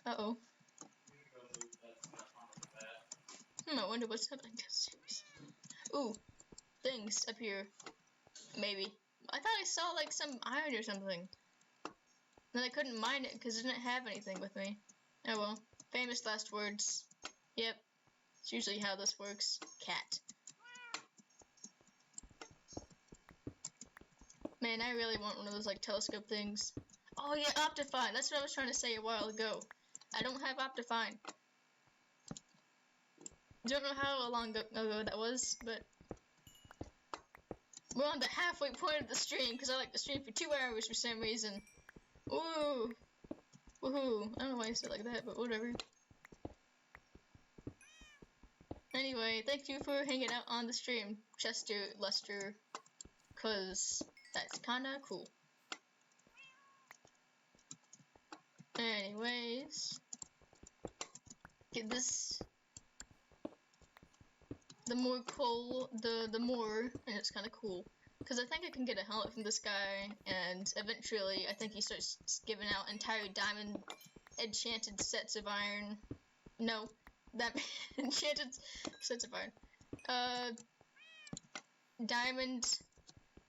S1: uh-oh. I wonder what's happening downstairs. Ooh, things up here. Maybe. I thought I saw, like, some iron or something. Then I couldn't mine it because it didn't have anything with me. Oh well. Famous last words. Yep. It's usually how this works. Cat. Man, I really want one of those, like, telescope things. Oh yeah, Optifine! That's what I was trying to say a while ago. I don't have Optifine. Don't know how long ago that was, but we're on the halfway point of the stream because I like to stream for 2 hours for some reason. Ooh, woohoo! I don't know why I said it like that, but whatever. Anyway, thank you for hanging out on the stream, Lester, cause that's kinda cool. Anyways, get this. The more coal, the more, and it's kind of cool. Because I think I can get a helmet from this guy, and eventually I think he starts giving out entire diamond enchanted sets of iron. No, that enchanted sets of iron. Diamond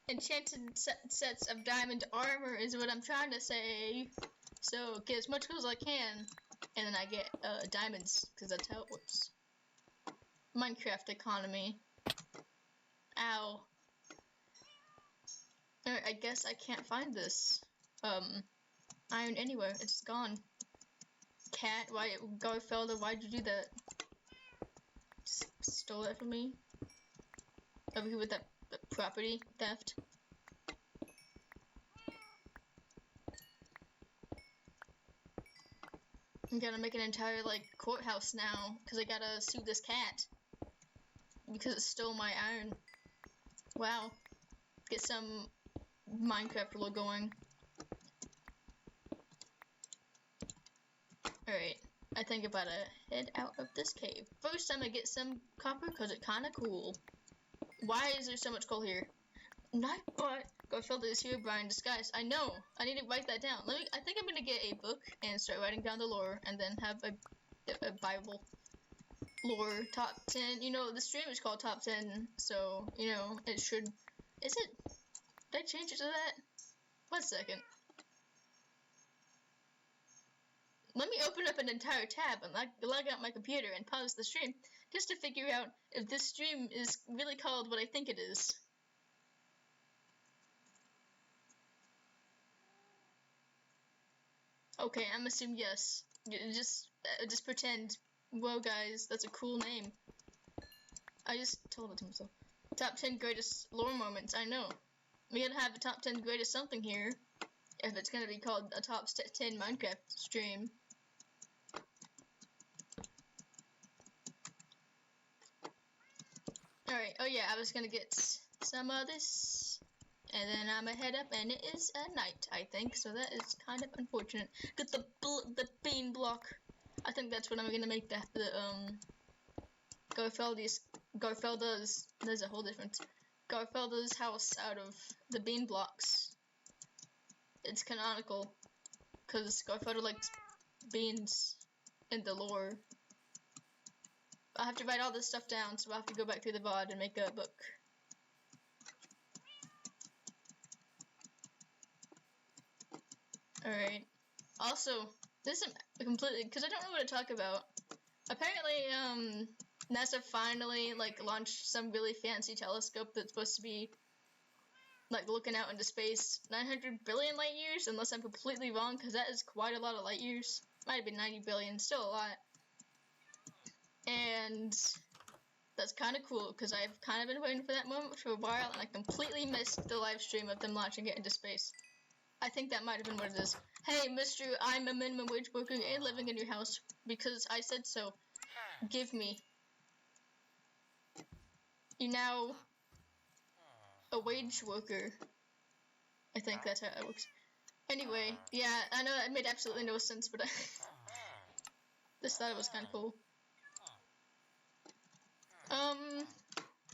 S1: enchanted sets of diamond armor is what I'm trying to say. So get as much coal as I can, and then I get diamonds, because that's how it works. Minecraft economy. Ow. Alright, I guess I can't find this iron anywhere. It's gone. Cat, why, Garfelder, why'd you do that? Stole that from me? Over here with that property theft. I'm gonna make an entire, like, courthouse now, because I gotta sue this cat. Because it stole my iron. Wow. Get some Minecraft lore going. Alright, I think I'm about to head out of this cave. First, I'm gonna get some copper, because it's kinda cool. Why is there so much coal here? Not what? Garfield is here, Brian disguise. I know. I need to write that down. I think I'm gonna get a book and start writing down the lore, and then have a Bible lore top 10. You know, the stream is called top 10, so, you know, it should. Is it? Did I change it to that? 1 second. Let me open up an entire tab and log out my computer and pause the stream just to figure out if this stream is really called what I think it is. Okay, I'm assuming yes. Just pretend. Whoa, guys, that's a cool name. I just told it to myself. Top 10 greatest lore moments. I know. We gotta have a top 10 greatest something here. If it's gonna be called a top 10 Minecraft stream. Alright, oh yeah, I was gonna get some of this. And then I'm gonna head up, and it is a night, I think. So that is kind of unfortunate. Get the bean block. I think that's what I'm gonna make the Garfelda's. There's a whole difference. Garfelda's house out of the bean blocks. It's canonical, cause Garfelda likes beans in the lore. I have to write all this stuff down, so I'll have to go back through the VOD and make a book. Alright. Also, this is completely, because I don't know what to talk about. Apparently, NASA finally, like, launched some really fancy telescope that's supposed to be, like, looking out into space 900 billion light years, unless I'm completely wrong, because that is quite a lot of light years. Might have been 90 billion, still a lot. And that's kind of cool, because I've kind of been waiting for that moment for a while, and I completely missed the live stream of them launching it into space. I think that might have been what it is. Hey, mister, I'm a minimum wage worker and living in your house because I said so. Give me. You're now a wage worker. I think that's how it works. Anyway, yeah, I know that made absolutely no sense, but I just thought it was kind of cool.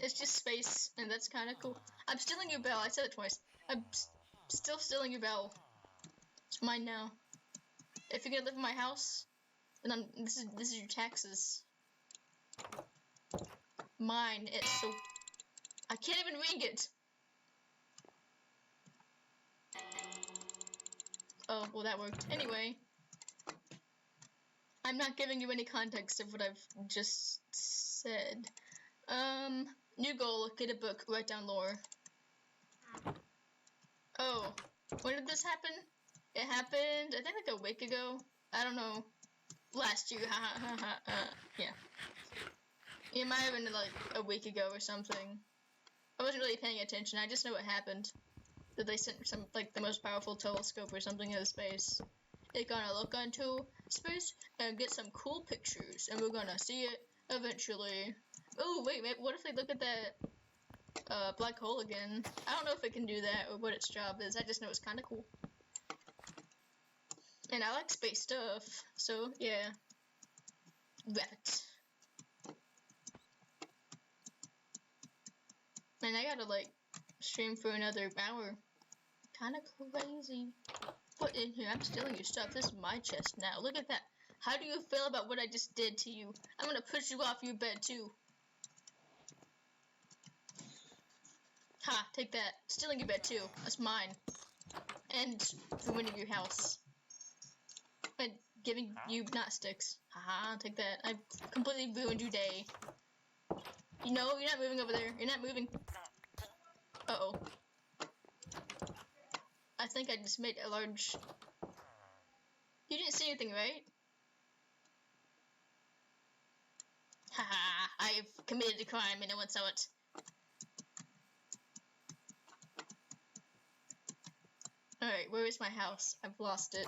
S1: It's just space, and that's kind of cool. I'm stealing your bell. I said it twice. I'm still stealing your bell. It's mine now. If you're gonna live in my house, then this is your taxes. Mine. It's so. I can't even ring it. Oh, well that worked. Anyway, I'm not giving you any context of what I've just said. New goal: get a book, write down lore. Oh, when did this happen? It happened, I think, like a week ago. I don't know. Last year, yeah. It might have been like a week ago or something. I wasn't really paying attention. I just know what happened. That they sent some, like, the most powerful telescope or something into space. It's gonna look into space and get some cool pictures, and we're gonna see it eventually. Oh, wait, what if they look at that black hole again? I don't know if it can do that or what its job is. I just know it's kind of cool. And I like space stuff, so yeah. That. And I gotta, like, stream for another hour. Kinda crazy. Put in here, I'm stealing your stuff. This is my chest now. Look at that. How do you feel about what I just did to you? I'm gonna push you off your bed, too. Ha, take that. Stealing your bed, too. That's mine. And ruining your house. And giving you not sticks. Haha, take that. I completely ruined your day. You know, you're not moving over there. You're not moving. Uh-oh. I think I just made a large... You didn't see anything, right? Haha, I've committed a crime and no one saw it. Alright, where is my house? I've lost it.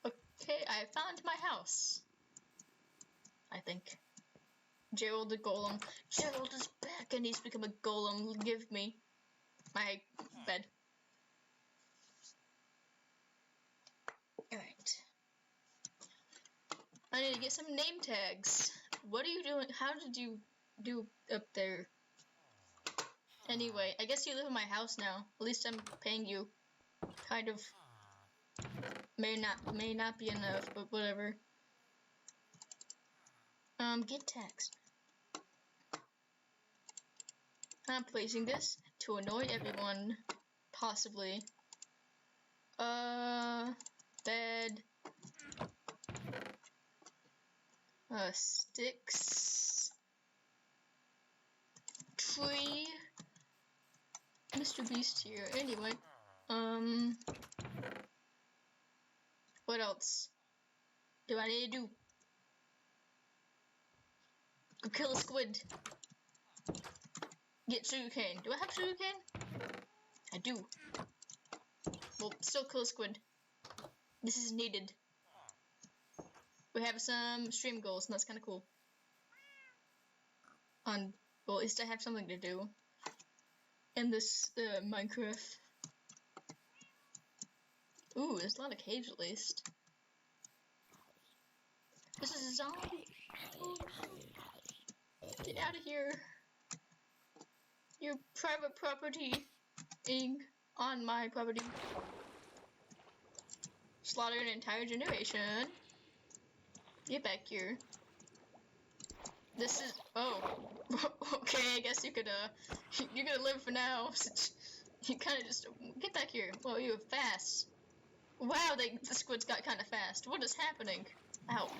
S1: Okay, I found my house. I think. Gerald the Golem. Gerald is back and he's become a golem. Give me my bed. Alright. I need to get some name tags. What are you doing? How did you do up there? Anyway, I guess you live in my house now. At least I'm paying you. Kind of. May not be enough, but whatever. Get tags. I'm placing this to annoy everyone. Possibly. Bed. Sticks. Tree. Mr. Beast here. Anyway. What else do I need to do? Go kill a squid. Get sugarcane. Do I have sugarcane? I do. Well, still kill a squid. This is needed. We have some stream goals, and that's kind of cool. Well, at least I have something to do in this Minecraft. Ooh, there's a lot of caves at least. This is a zombie. Oh, no. Get out of here. Your private property on my property. Slaughter an entire generation. Get back here. This is okay, I guess you could you're gonna live for now. You kinda just get back here. Whoa, you're fast. Wow, the squids got kinda fast. What is happening? Ow.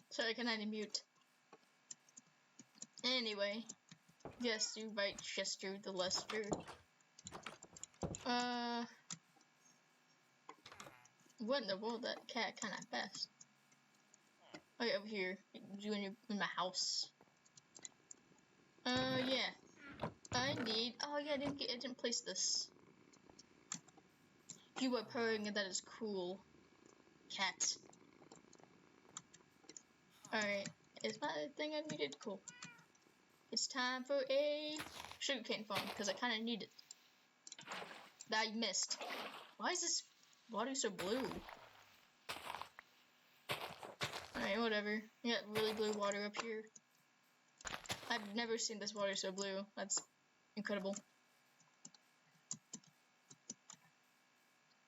S1: Sorry, can I mute? Anyway, yes, you right, Chester the Lester. What in the world? That cat kind of fast. Oh, yeah, over here. You in my house. Yeah. I need. Oh, yeah, I didn't place this. You are purring, and that is cool. Cat. Alright. Is my thing unmuted? Cool. It's time for a sugarcane farm, because I kind of need it. That I missed. Why is this water so blue? Alright, whatever. We got really blue water up here. I've never seen this water so blue. That's incredible.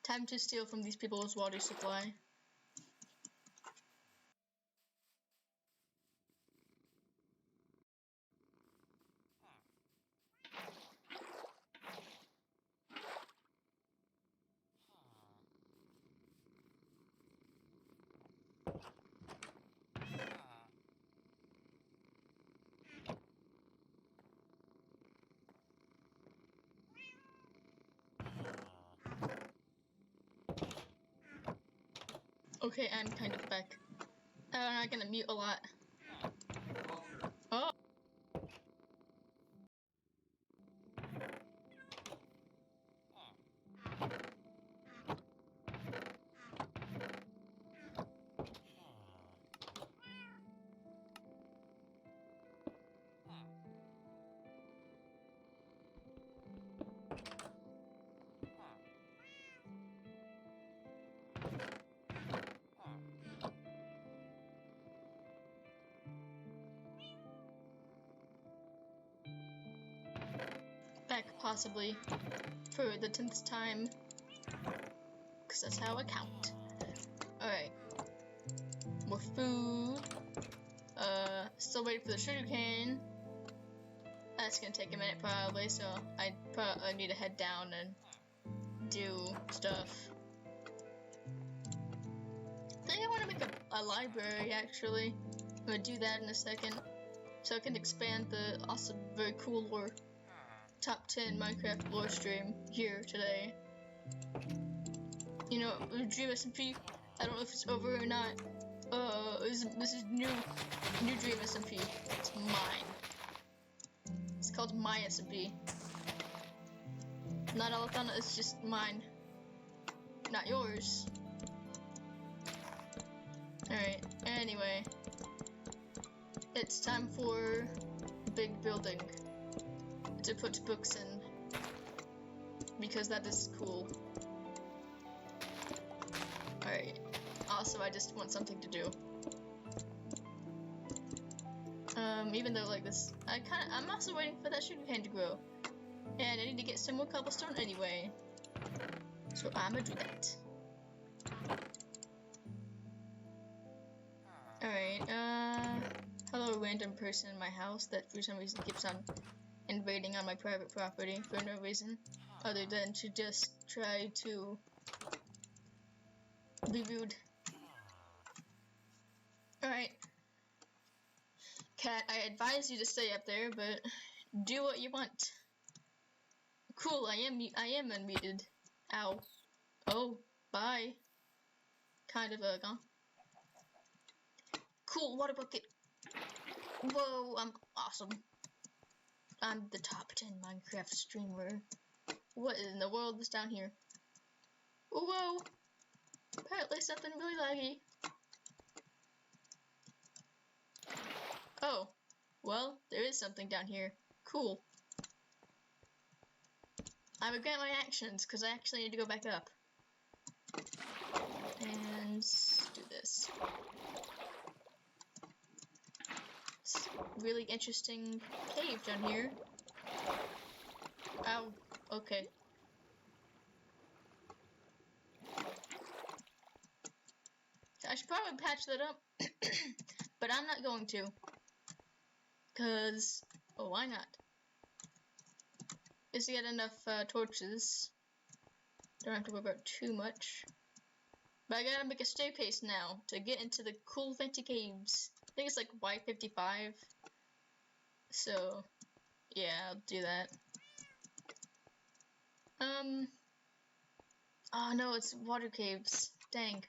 S1: Time to steal from these people's water supply. Okay, I'm kind of back. I'm not gonna mute a lot. Oh! Back, possibly. For the 10th time. Because that's how I count. Alright. More food. Still waiting for the sugarcane. That's gonna take a minute probably, so I probably need to head down and do stuff. I think I want to make a library actually. I'm gonna do that in a second. So I can expand the awesome, very cool lore. Top 10 Minecraft lore stream here today. You know, Dream SMP, I don't know if it's over or not. This is new dream SMP. It's mine. It's called my SMP. Not all done. It's just mine, not yours. All right. Anyway, it's time for big building to put books in because that is cool. All right. Also, I just want something to do. Even though like this, I'm also waiting for that sugarcane to grow, and I need to get some more cobblestone anyway. So I'ma do that. All right. Hello, random person in my house that for some reason keeps on invading on my private property for no reason other than to just try to be rude. Alright. Cat, I advise you to stay up there, but do what you want. Cool, I am unmuted. Ow. Oh, bye. Kind of huh? Cool, water bucket. Whoa, I'm awesome. I'm the top 10 Minecraft streamer. What in the world is down here? Whoa! Apparently something really laggy. Oh, well, there is something down here. Cool. I regret my actions, because I actually need to go back up. And do this. It's a really interesting cave down here. Ow, okay. I should probably patch that up, but I'm not going to. Because, well, why not? Just to get enough torches. Don't have to worry about too much. But I gotta make a staircase now to get into the cool fancy caves. I think it's like Y55. So, yeah, I'll do that. Oh no, it's water caves. Dang.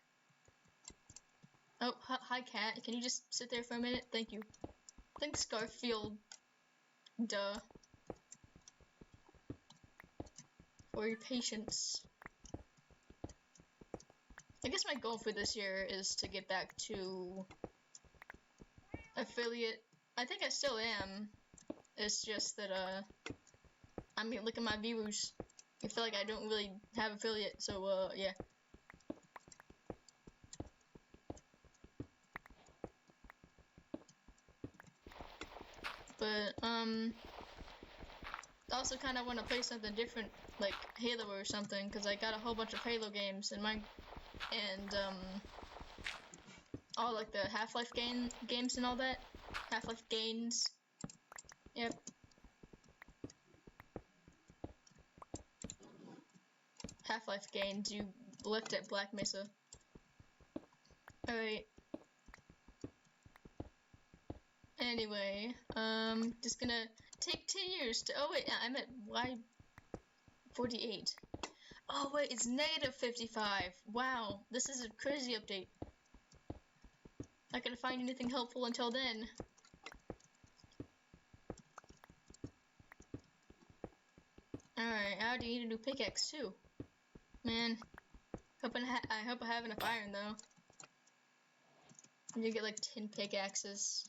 S1: Oh, hi cat. Can you just sit there for a minute? Thank you. Thanks, Garfield. Duh. For your patience. I guess my goal for this year is to get back to affiliate. I think I still am. It's just that, I mean, look at my viewers. I feel like I don't really have affiliate, so, yeah. But, I also kind of want to play something different, like Halo or something, because I got a whole bunch of Halo games in my, and, all, like, the Half-Life games and all that. Half-Life games. Yep. Half-Life games, you left at Black Mesa. Alright. Anyway, just gonna take 10 years to, oh wait, I'm at Y48. Oh wait, it's negative 55. Wow, this is a crazy update. Not gonna find anything helpful until then. Alright, I already need a new pickaxe too. Man, I hope I have enough iron though. I'm gonna get like 10 pickaxes.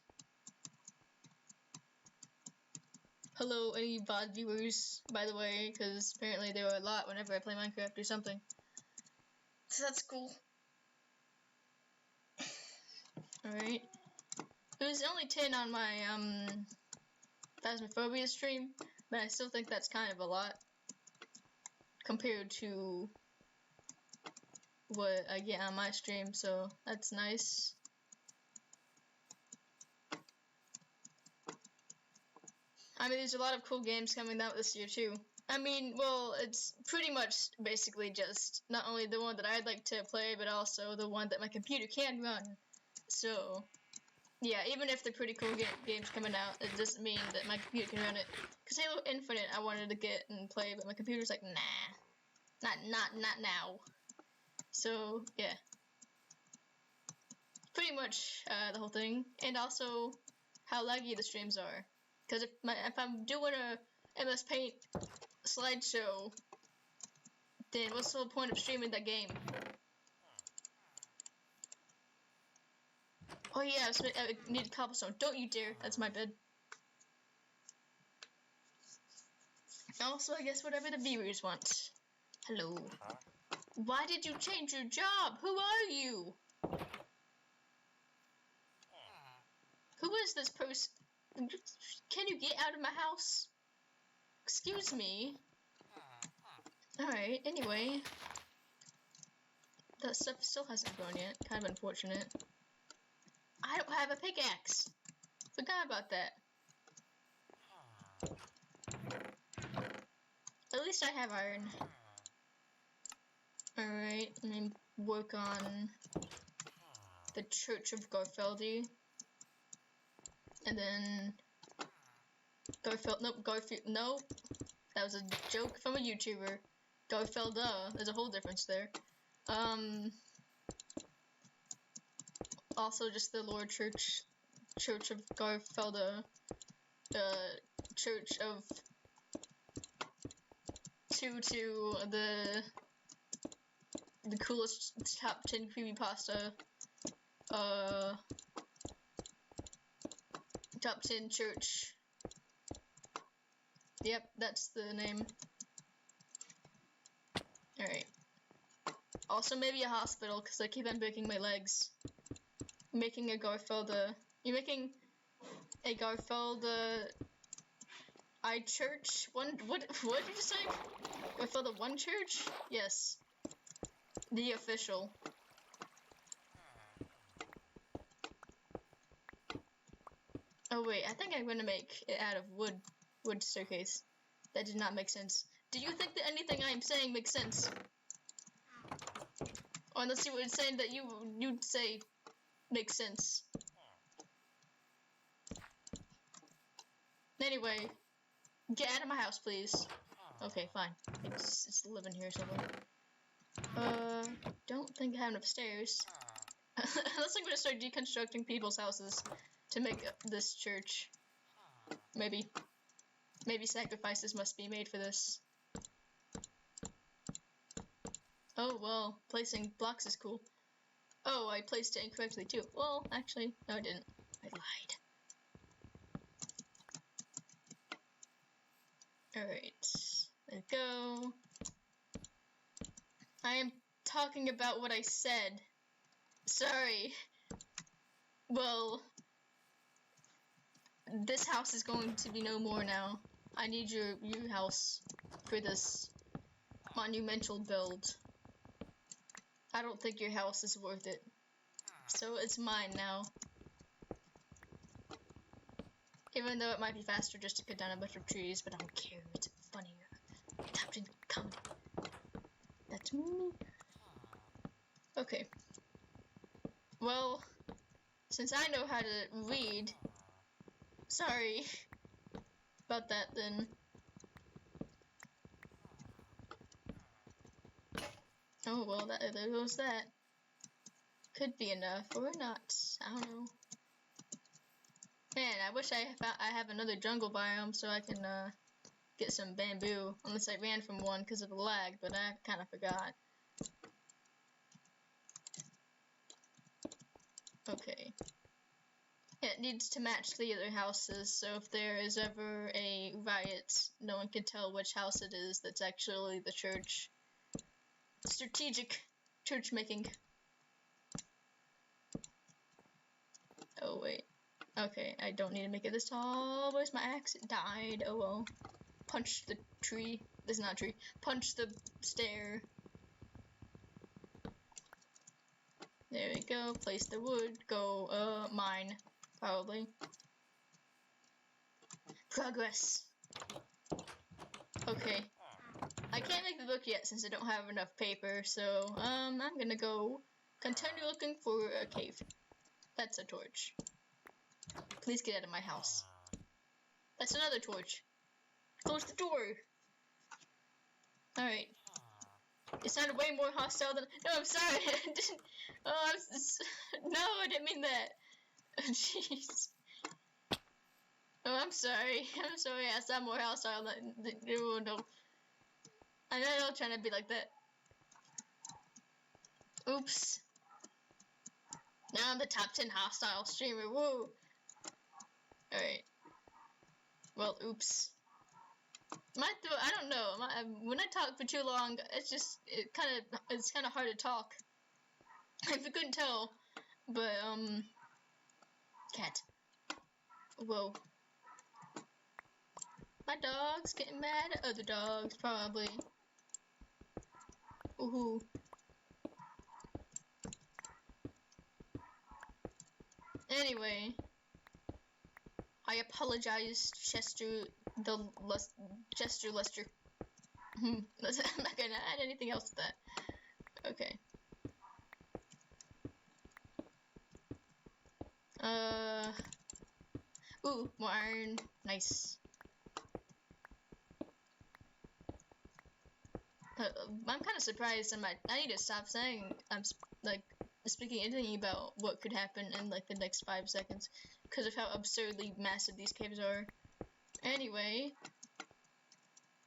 S1: Hello, any VOD viewers, by the way, because apparently there are a lot whenever I play Minecraft or something. So that's cool. Alright. It was only 10 on my, Phasmophobia stream, but I still think that's kind of a lot compared to what I get on my stream, so that's nice. I mean, there's a lot of cool games coming out this year, too. I mean, well, it's pretty much basically just not only the one that I'd like to play, but also the one that my computer can run. So, yeah, even if they're pretty cool games coming out, it doesn't mean that my computer can run it. Because Halo Infinite I wanted to get and play, but my computer's like, nah. Not now. So, yeah. pretty much the whole thing, and also how laggy the streams are. Because if I'm doing a MS Paint slideshow, then what's the whole point of streaming that game? Oh yeah, I need cobblestone. Don't you dare! That's my bed. Also, I guess whatever the viewers want. Hello. Why did you change your job? Who are you? Who is this person? Can you get out of my house? Excuse me. Alright, anyway. That stuff still hasn't grown yet. Kind of unfortunate. I don't have a pickaxe. Forgot about that. At least I have iron. Alright, let me work on the Church of Garfield. And then Garfield, nope. That was a joke from a YouTuber. Garfield, there's a whole difference there. Also just the Lord Church of Garfield, Church of to the coolest top 10 creepypasta, top 10 church. Yep, that's the name. Alright. Also maybe a hospital, because I keep on breaking my legs. Making a Garfield, you're making a Garfield, I church? What did you say? Garfield one church? Yes. The official. Oh wait, I think I'm gonna make it out of wood staircase. That did not make sense. Do you think that anything I am saying makes sense? Oh, let's see what it's saying that you'd say makes sense. Anyway, get out of my house, please. Okay, fine. It's living here somewhere. Don't think I have enough stairs. Unless I'm gonna start deconstructing people's houses to make this church. Maybe sacrifices must be made for this. Oh, well, placing blocks is cool. Oh, I placed it incorrectly too. Well, actually, no I didn't. I lied. Alright, there we go. I am talking about what I said. Sorry. Well, this house is going to be no more now. I need your house for this monumental build. I don't think your house is worth it. So it's mine now. Even though it might be faster just to cut down a bunch of trees, but I don't care. It's funnier. Captain Comedy. That's me. Okay. Well, since I know how to read, sorry about that then. Oh well, there goes that. Could be enough or not. I don't know. Man, I wish I have another jungle biome so I can get some bamboo. Unless I ran from one because of the lag, but I kind of forgot. Okay. It needs to match the other houses, so if there is ever a riot, no one can tell which house it is that's actually the church. Strategic church making. Oh wait. Okay, I don't need to make it this tall. Where's my axe? It died. Oh well. Punch the tree. This is not a tree. Punch the stair. There we go. Place the wood. Go, mine. Probably. Progress. Okay. I can't make the book yet since I don't have enough paper, so, I'm gonna go continue looking for a cave. That's a torch. Please get out of my house. That's another torch. Close the door! Alright. It sounded way more hostile than. No, I'm sorry. I didn't. Oh, no, I didn't mean that. Jeez. Oh, I'm sorry. I'm sorry. I sound more hostile than. Oh, no. I'm not trying to be like that. Oops. Now I'm the top 10 hostile streamer. Whoa. Alright. Well, oops. I don't know. When I talk for too long, it's kind of hard to talk. If you couldn't tell, but cat. Whoa. My dog's getting mad at other dogs, probably. Ooh. Anyway, I apologize, Chester Lester. I'm not gonna add anything else to that. Okay. Ooh, more iron. Nice. I'm kind of surprised. I need to stop saying I'm like speaking anything about what could happen in like the next 5 seconds because of how absurdly massive these caves are. Anyway,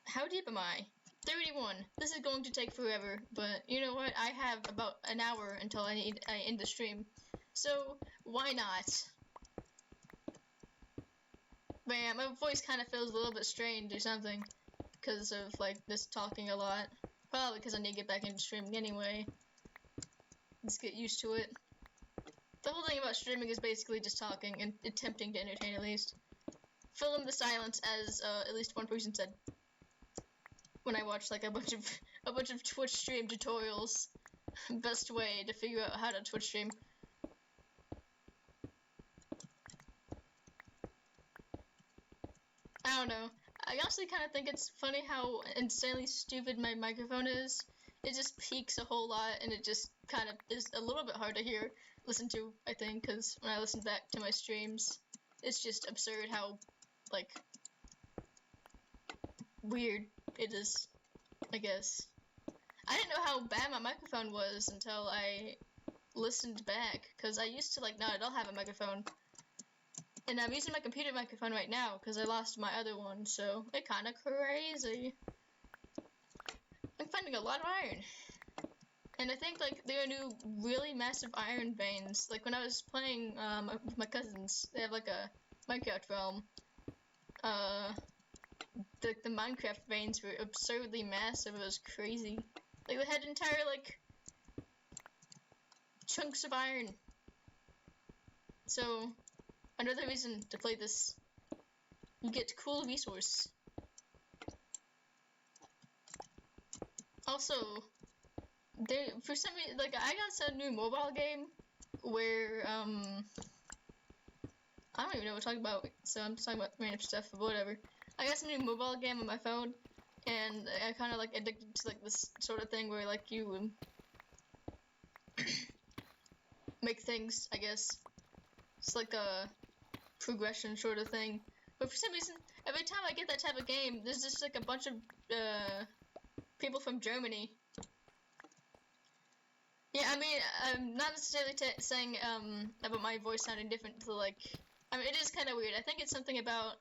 S1: how deep am I? 31. This is going to take forever, but you know what? I have about an hour until I end the stream, so why not? But yeah, my voice kind of feels a little bit strained or something because of like this talking a lot. Probably because I need to get back into streaming anyway. Let's get used to it. The whole thing about streaming is basically just talking and attempting to entertain at least. Fill in the silence, as at least one person said. When I watched like a bunch of Twitch stream tutorials, best way to figure out how to Twitch stream. I don't know. I honestly kind of think it's funny how insanely stupid my microphone is. It just peaks a whole lot, and it just kind of is a little bit hard to listen to, I think, because when I listen back to my streams, it's just absurd how, like, weird it is, I guess. I didn't know how bad my microphone was until I listened back, because I used to, like, not at all have a microphone. And I'm using my computer microphone right now because I lost my other one, so it's kind of crazy. I'm finding a lot of iron. And I think, like, there are new really massive iron veins. Like, when I was playing with my cousins, they have, like, a Minecraft realm. The Minecraft veins were absurdly massive. It was crazy. Like, they had entire, like, chunks of iron. So, another reason to play this, you get cool resource. Also, for some reason, like, I got some new mobile game where, I don't even know what to talk about, so I'm just talking about random stuff, but whatever. I got some new mobile game on my phone, and I kind of, like, addicted to, like, this sort of thing where, like, you make things, I guess. It's like a progression sort of thing. But for some reason, every time I get that type of game, there's just, like, a bunch of, people from Germany. Yeah, I mean, I'm not necessarily saying, about my voice sounding different to, like, I mean, it is kind of weird. I think it's something about,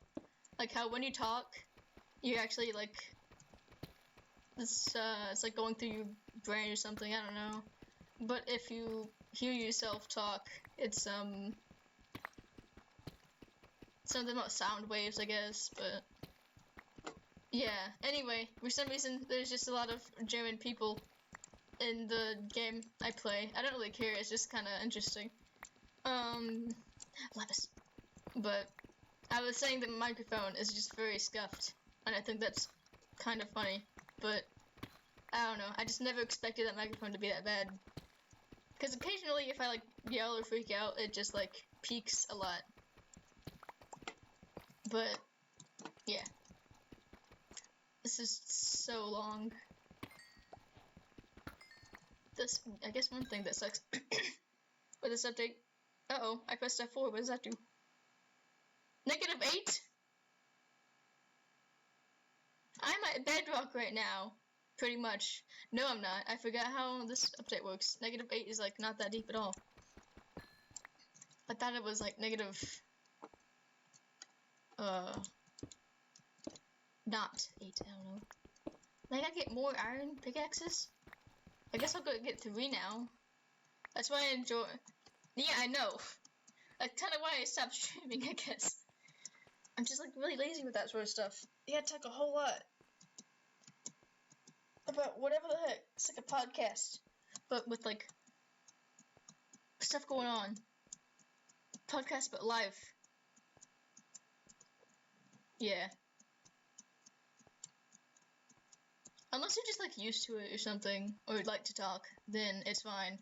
S1: like, how when you talk, you actually, like, it's like going through your brain or something, I don't know. But if you hear yourself talk, it's, something about sound waves, I guess, but yeah. Anyway, for some reason, there's just a lot of German people in the game I play. I don't really care, it's just kind of interesting. Lapis. But I was saying that my microphone is just very scuffed, and I think that's kind of funny, but I don't know, I just never expected that microphone to be that bad. Because occasionally, if I, like, yell or freak out, it just, like, peaks a lot. But, yeah. This is so long. This, I guess one thing that sucks with this update. Uh-oh, I pressed F4, what does that do? -8? I'm at bedrock right now. Pretty much. No, I'm not. I forgot how this update works. -8 is like not that deep at all. I thought it was like not 8, I don't know. Like, I get more iron pickaxes? I guess I'll go get 3 now. That's why I enjoy... Yeah, I know. That's kind of why I stopped streaming, I guess. I'm just, like, really lazy with that sort of stuff. You gotta talk a whole lot about whatever the heck. It's like a podcast, but with, like, stuff going on. Podcast, but live. Yeah. Unless you're just, like, used to it or something, or like to talk, then it's fine.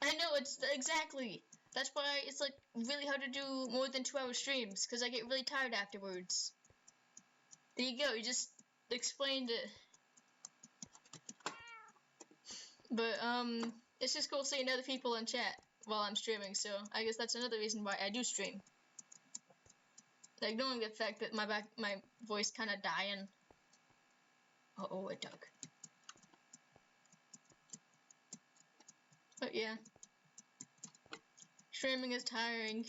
S1: I know, it's exactly. That's why it's, like, really hard to do more than 2-hour streams, because I get really tired afterwards. There you go, you just explained it. But, it's just cool seeing other people in chat while I'm streaming, so I guess that's another reason why I do stream. Like, knowing the fact that my voice kind of dying. Uh-oh, it dug. But yeah. Streaming is tiring.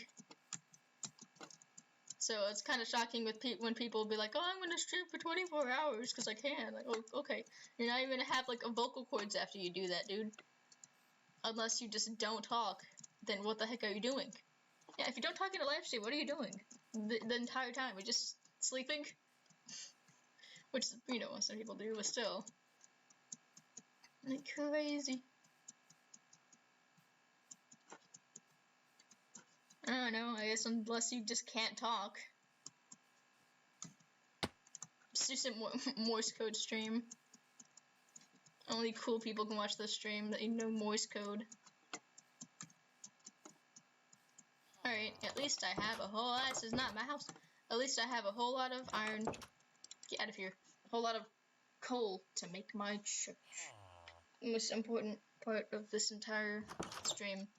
S1: So it's kind of shocking with when people be like, oh, I'm going to stream for 24 hours because I can. Like, oh, okay. You're not even going to have, like, a vocal cords after you do that, dude. Unless you just don't talk, then what the heck are you doing? Yeah, if you don't talk in a live stream, what are you doing? The entire time? You're just sleeping? Which, you know, some people do, but still. Like, crazy. I don't know, I guess unless you just can't talk. Just do some Morse code stream. Only cool people can watch this stream that you know Morse code. Alright, at least I have a whole lot. This is not my house. At least I have a whole lot of iron. Get out of here. A whole lot of coal to make my church. Most important part of this entire stream.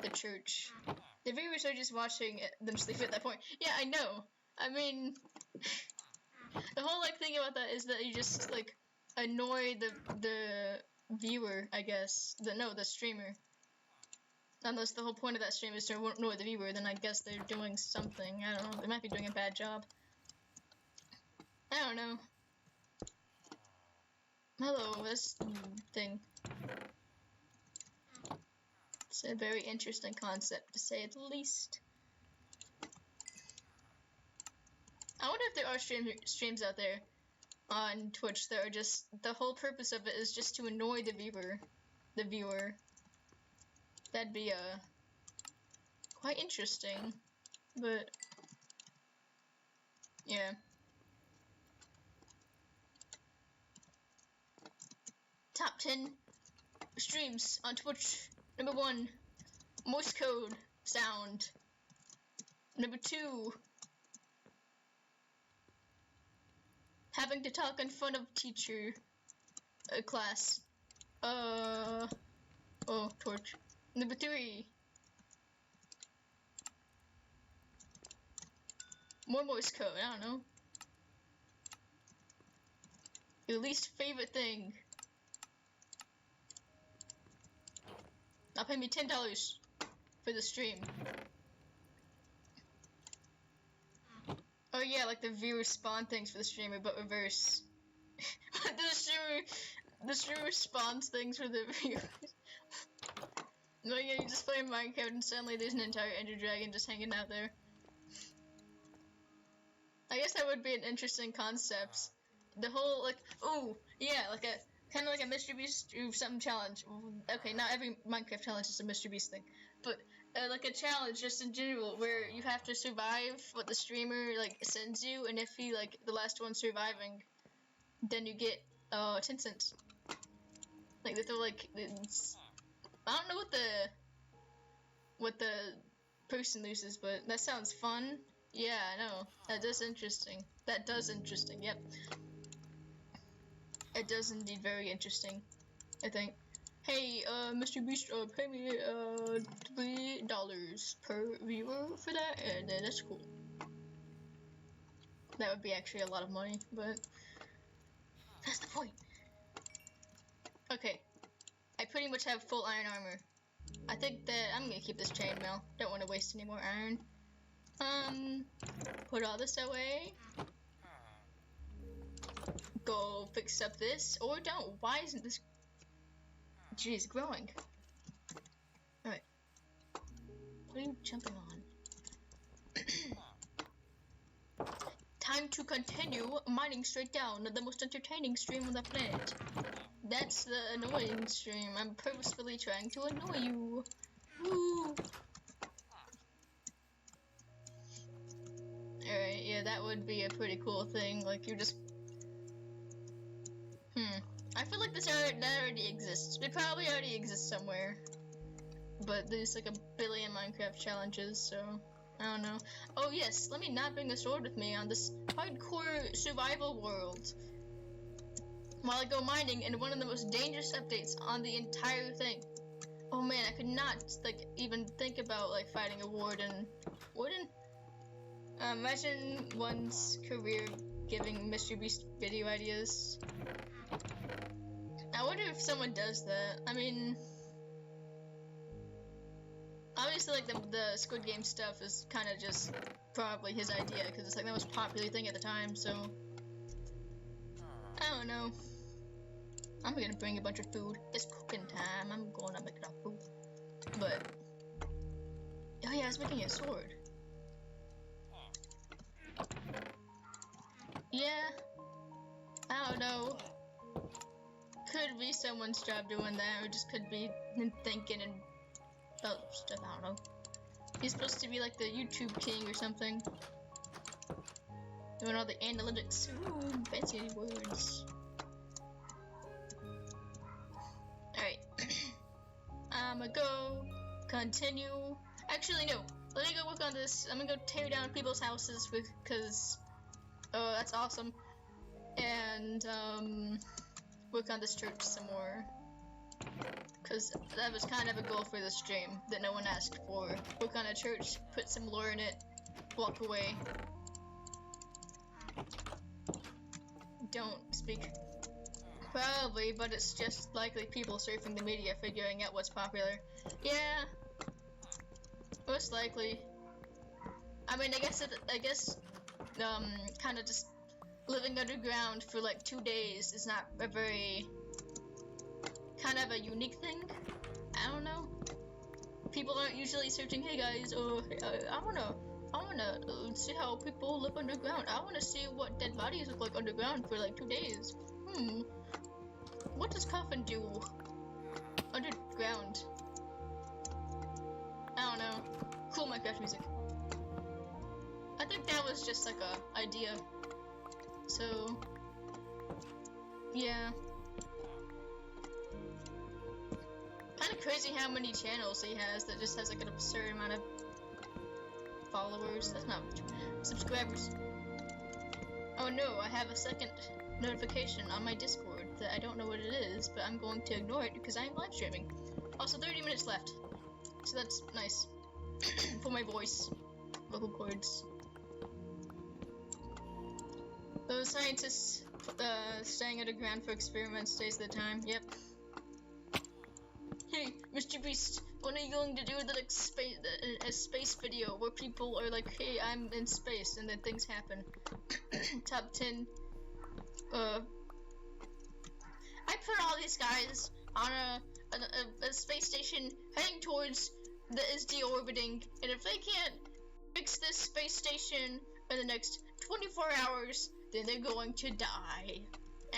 S1: The church. The viewers are just watching them sleep at that point. Yeah, I know. I mean, the whole like thing about that is that you just like annoy the viewer, I guess. The streamer. Unless the whole point of that stream is to annoy the viewer, then I guess they're doing something. I don't know. They might be doing a bad job. I don't know. Hello, this thing. It's a very interesting concept, to say the least. I wonder if there are streams out there on Twitch that are just, the whole purpose of it is just to annoy the viewer. That'd be, quite interesting, but, yeah. Top 10 streams on Twitch. Number 1, Morse code sound. Number 2, having to talk in front of teacher class. Oh, torch. Number 3, more Morse code. I don't know. Your least favorite thing. Now pay me $10 for the stream. Oh yeah, like the viewer spawn things for the streamer, but reverse. the streamer spawns things for the viewers. No, yeah, you just play Minecraft and suddenly there's an entire Ender Dragon just hanging out there. I guess that would be an interesting concept. The whole, like, oh, yeah, like a, kind of like a Mr. Beast or something challenge. Okay, not every Minecraft challenge is a Mr. Beast thing, but like a challenge just in general where you have to survive what the streamer, like, sends you, and if you, like, the last one surviving, then you get, 10 cents. Like, they're like, it's, I don't know what the person loses, but that sounds fun. Yeah, I know. That does interesting. Yep. It does indeed very interesting, I think. Hey, Mr. Beast, pay me, $3 per viewer for that, and then that's cool. That would be actually a lot of money, but that's the point. Okay, I pretty much have full iron armor. I think that I'm gonna keep this chainmail. Don't want to waste any more iron. Put all this away. Go fix up this, or don't. Why isn't this? Jeez, growing. All right. What are you jumping on? Time to continue mining straight down the most entertaining stream on the planet. That's the annoying stream. I'm purposefully trying to annoy you. Woo! Alright, yeah, that would be a pretty cool thing. Like, you just... I feel like that already exists. It probably already exists somewhere. But there's like a billion Minecraft challenges, so... I don't know. Oh yes, let me not bring the sword with me on this hardcore survival world. While I go mining in one of the most dangerous updates on the entire thing. Oh man, I could not like even think about like fighting a warden. Warden? Imagine one's career giving Mr. Beast video ideas. I wonder if someone does that. I mean, obviously like the Squid Game stuff is kind of just probably his idea because it's like the most popular thing at the time, so I don't know. I'm gonna bring a bunch of food. It's cooking time. I'm gonna make enough food. But oh yeah, I was making a sword. Yeah, I don't know. Could be someone's job doing that, or just could be him thinking and about stuff. I don't know. He's supposed to be like the YouTube king or something, doing all the analytics. Ooh, fancy words. Alright. I'ma go continue. Actually, no. Let me go work on this. I'm gonna go tear down people's houses because, oh, that's awesome. And, work on this church some more. Because that was kind of a goal for the stream that no one asked for. Work on a church, put some lore in it, walk away. Don't speak. Probably, but it's just likely people surfing the media figuring out what's popular. Yeah, most likely. I mean, I guess, kind of just living underground for like 2 days is not a very, kind of a unique thing. I don't know. People aren't usually searching, hey guys, I wanna see how people live underground. I wanna see what dead bodies look like underground for like 2 days. What does coffin do underground? I don't know. Cool Minecraft music. I think that was just like a idea. So yeah. Kind of crazy how many channels he has that just has like an absurd amount of followers. That's not subscribers. Oh no, I have a second notification on my Discord that I don't know what it is, but I'm going to ignore it because I'm live streaming. Also, 30 minutes left, so that's nice for my voice, vocal cords. Those scientists staying underground for experiments stays the time. Yep. Hey, Mr. Beast, when are you going to do the next space video where people are like, hey, I'm in space, and then things happen? Top 10. I put all these guys on a space station heading towards that is deorbiting, and if they can't fix this space station in the next 24 hours, then they're going to die.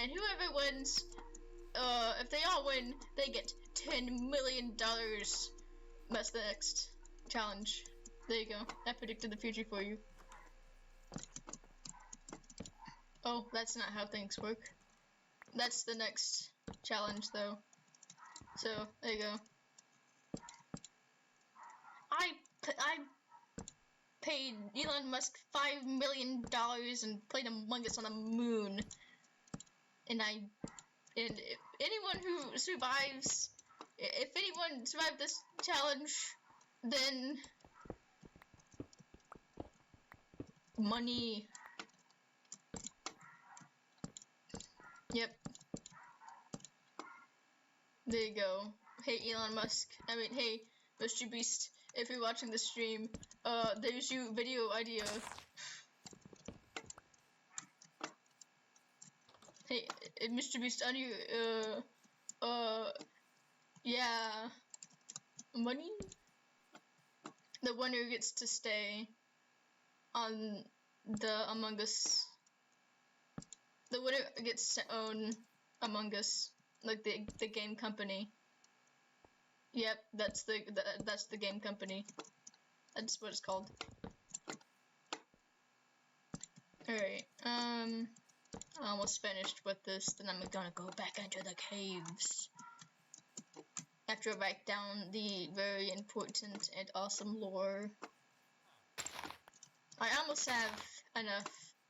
S1: And whoever wins, if they all win, they get $10 million. That's the next challenge. There you go. I predicted the future for you. Oh, that's not how things work. That's the next challenge, though. So, there you go. I paid Elon Musk $5 million and played Among Us on the moon. And if anyone who survives, if anyone survived this challenge, then money. Yep. There you go. Hey, Elon Musk. I mean, hey, Mr. Beast. If you're watching the stream, there's your video idea. Hey, Mr. Beast, on your, yeah, money? The winner gets to stay on the Among Us. The winner gets to own Among Us, like the game company. Yep, that's the game company. That's what it's called. Alright, I almost finished with this, then I'm gonna go back into the caves. After I write down the very important and awesome lore. I almost have enough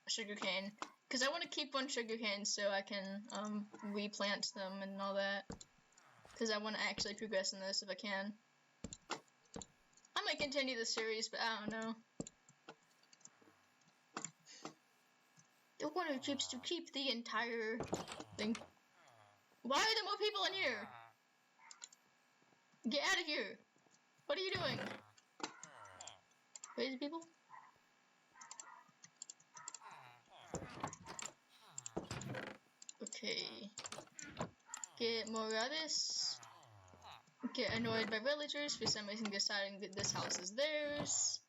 S1: sugarcane, because I want to keep one sugarcane so I can, replant them and all that. Because I want to actually progress in this if I can. I might continue the series, but I don't know. The winner keeps to keep the entire thing. Why are there more people in here? Get out of here! What are you doing? Crazy people? Okay. Get more of this. Get annoyed by villagers for some reason deciding that this house is theirs.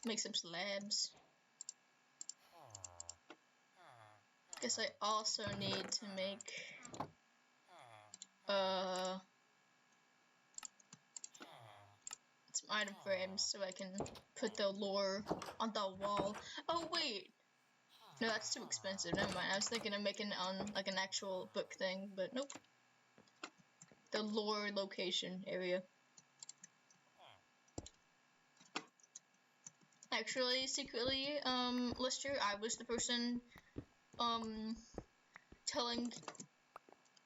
S1: Make some slabs. Guess I also need to make some item frames so I can put the lore on the wall. Oh wait! No, that's too expensive. Never mind. I was thinking of making it on like an actual book thing, but nope. The lore location area. Actually, secretly, Lister, I was the person, telling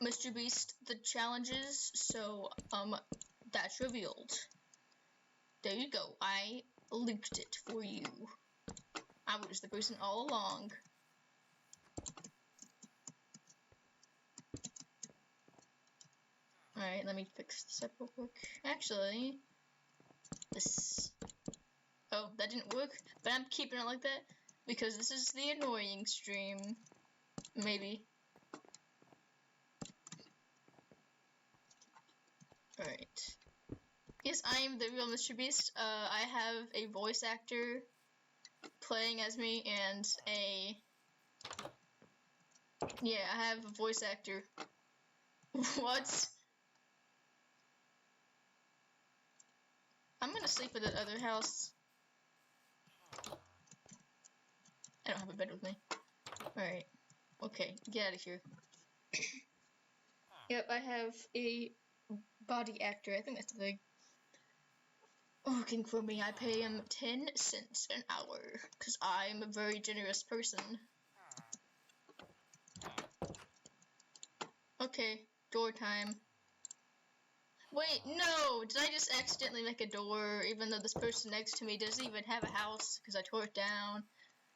S1: Mr. Beast the challenges, so, that's revealed. There you go. I leaked it for you. I was the person all along. Alright, let me fix this up real quick. Actually, this... Oh, that didn't work, but I'm keeping it like that because this is the annoying stream. Maybe. Alright. Yes, I am the real Mr. Beast. I have a voice actor playing as me and a... Yeah, I have a voice actor. What? I'm gonna sleep at the other house. I don't have a bed with me. Alright. Okay, get out of here. Yep, I have a body actor. I think that's the thing. Working for me, I pay him 10 cents an hour. Because I'm a very generous person. Okay, door time. Wait, no! Did I just accidentally make a door, even though this person next to me doesn't even have a house, because I tore it down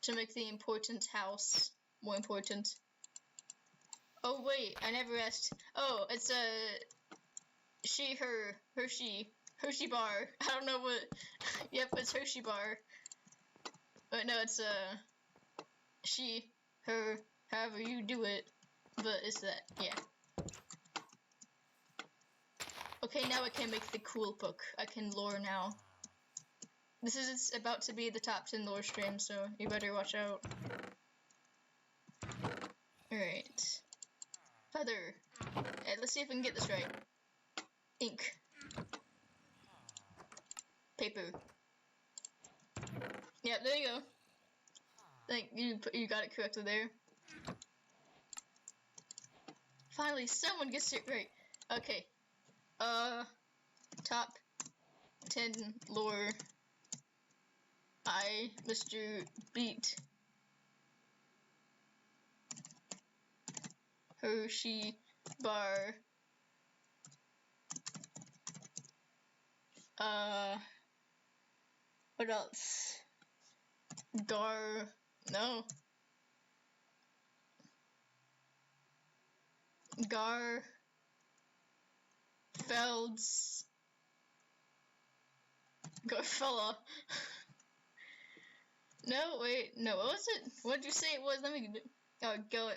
S1: to make the important house more important. Oh wait, I never asked. Oh, it's a she, her, Hershey bar. I don't know what. Yep, it's Hershey bar. But no, it's she, her, however you do it. But it's that, yeah. Okay, now I can make the cool book. I can lore now. This is about to be the top 10 lore stream, so you better watch out. Alright. Feather. Hey, let's see if we can get this right. Ink. Paper. Yep, there you go. Thank you. You got it correctly there. Finally, someone gets it right. Okay. Top 10 lore. I, Mr. Beat. Hershey bar. What else? No. Felds. Go fella. No, wait, no, what was it? What did you say it was? Let me do. Oh, go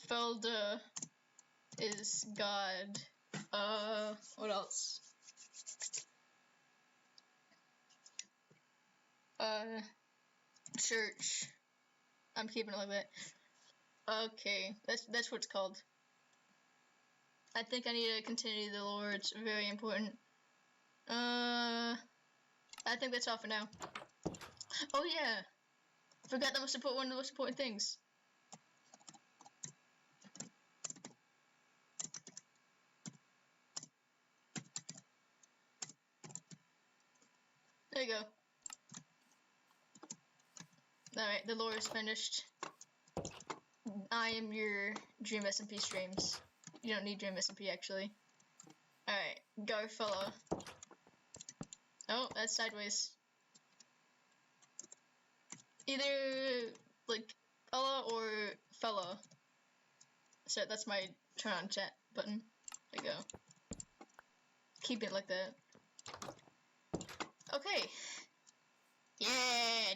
S1: Felda is God. What else? Church. I'm keeping it like that. Okay, that's what it's called. I think I need to continue the lore. It's very important. I think that's all for now. Oh yeah, forgot that was one of the most important things. There you go. Alright, the lore is finished. I am your Dream SMP streams. You don't need Dream SMP actually. Alright, Garfella. Oh, that's sideways. Either like fella or fella. So that's my turn on chat button. There you go. Keep it like that. Okay. Yeah, I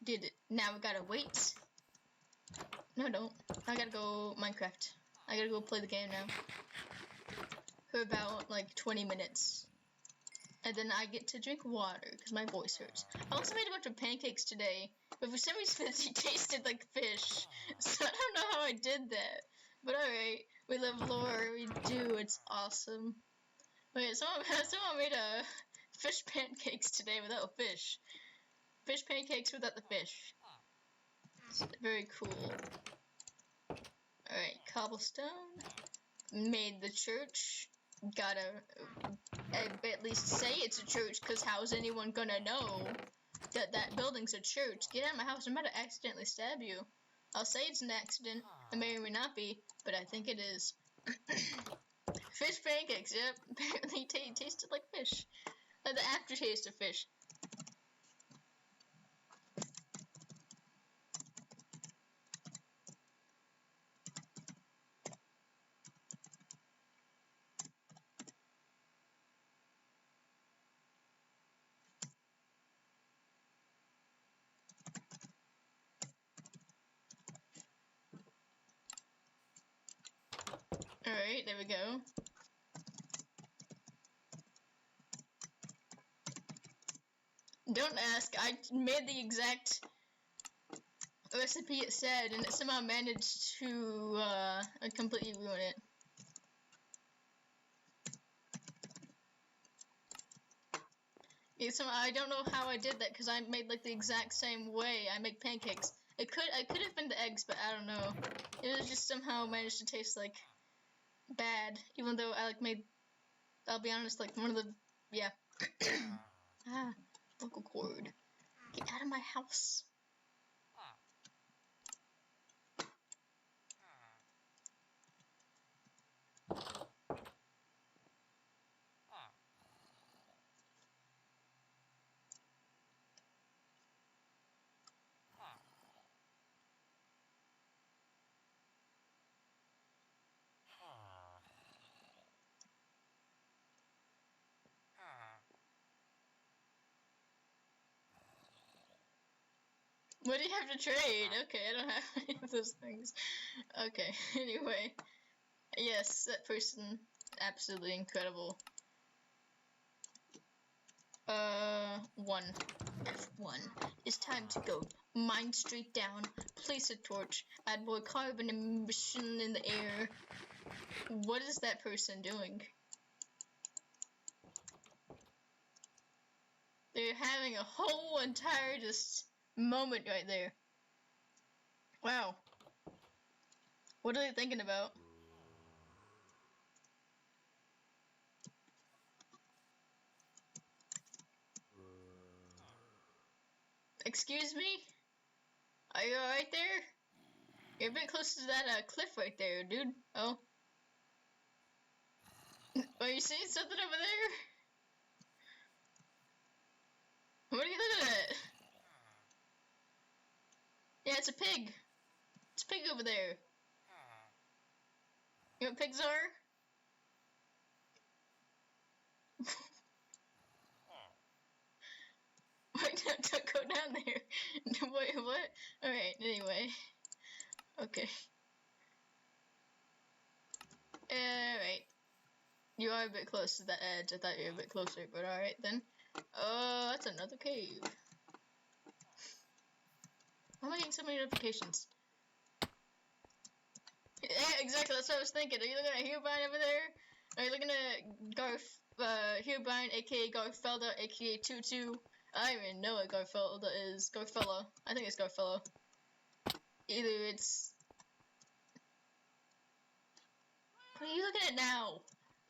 S1: did it. Now we gotta wait. No, don't. I gotta go Minecraft. I gotta go play the game now. For about like 20 minutes. And then I get to drink water because my voice hurts. I also made a bunch of pancakes today, but for some reason it tasted like fish. So I don't know how I did that. But alright, we love lore, we do, it's awesome. Wait, someone made a fish pancakes today without fish. Fish pancakes without the fish. It's very cool. Alright, cobblestone. Made the church. Gotta at least say it's a church, because how's anyone gonna know that that building's a church? Get out of my house, I'm about to accidentally stab you. I'll say it's an accident. It may or may not be, but I think it is. Fish pancakes, yep. Apparently tasted like fish. Like the aftertaste of fish. Alright, there we go. Don't ask, I made the exact recipe it said, and it somehow managed to completely ruin it. Yeah, so I don't know how I did that, because I made like the exact same way I make pancakes. I could have been the eggs, but I don't know. It was just somehow managed to taste like bad, even though I like made, I'll be honest, like one of the, yeah. Vocal cord. Get out of my house. What do you have to trade? Okay, I don't have any of those things. Okay, anyway. Yes, that person, absolutely incredible. F1. It's time to go. Mine straight down. Place a torch. Add more carbon emission in the air. What is that person doing? They're having a whole entire just moment right there. Wow. What are they thinking about? Excuse me? Are you alright there? You're a bit close to that cliff right there, dude. Oh. Are you seeing something over there? What are you looking at? Yeah, it's a pig. It's a pig over there. You know what pigs are? Wait, don't go down there. Wait, what? Alright, anyway. Okay. Alright. You are a bit close to the edge. I thought you were a bit closer, but alright then. Oh, that's another cave. Why am I getting so many notifications? Yeah, exactly, that's what I was thinking. Are you looking at Herobrine over there? Are you looking at Herobrine, aka Garfelda, aka Tutu? I don't even know what Garfelda is. Garfella. I think it's Garfella. Either it's... What are you looking at now?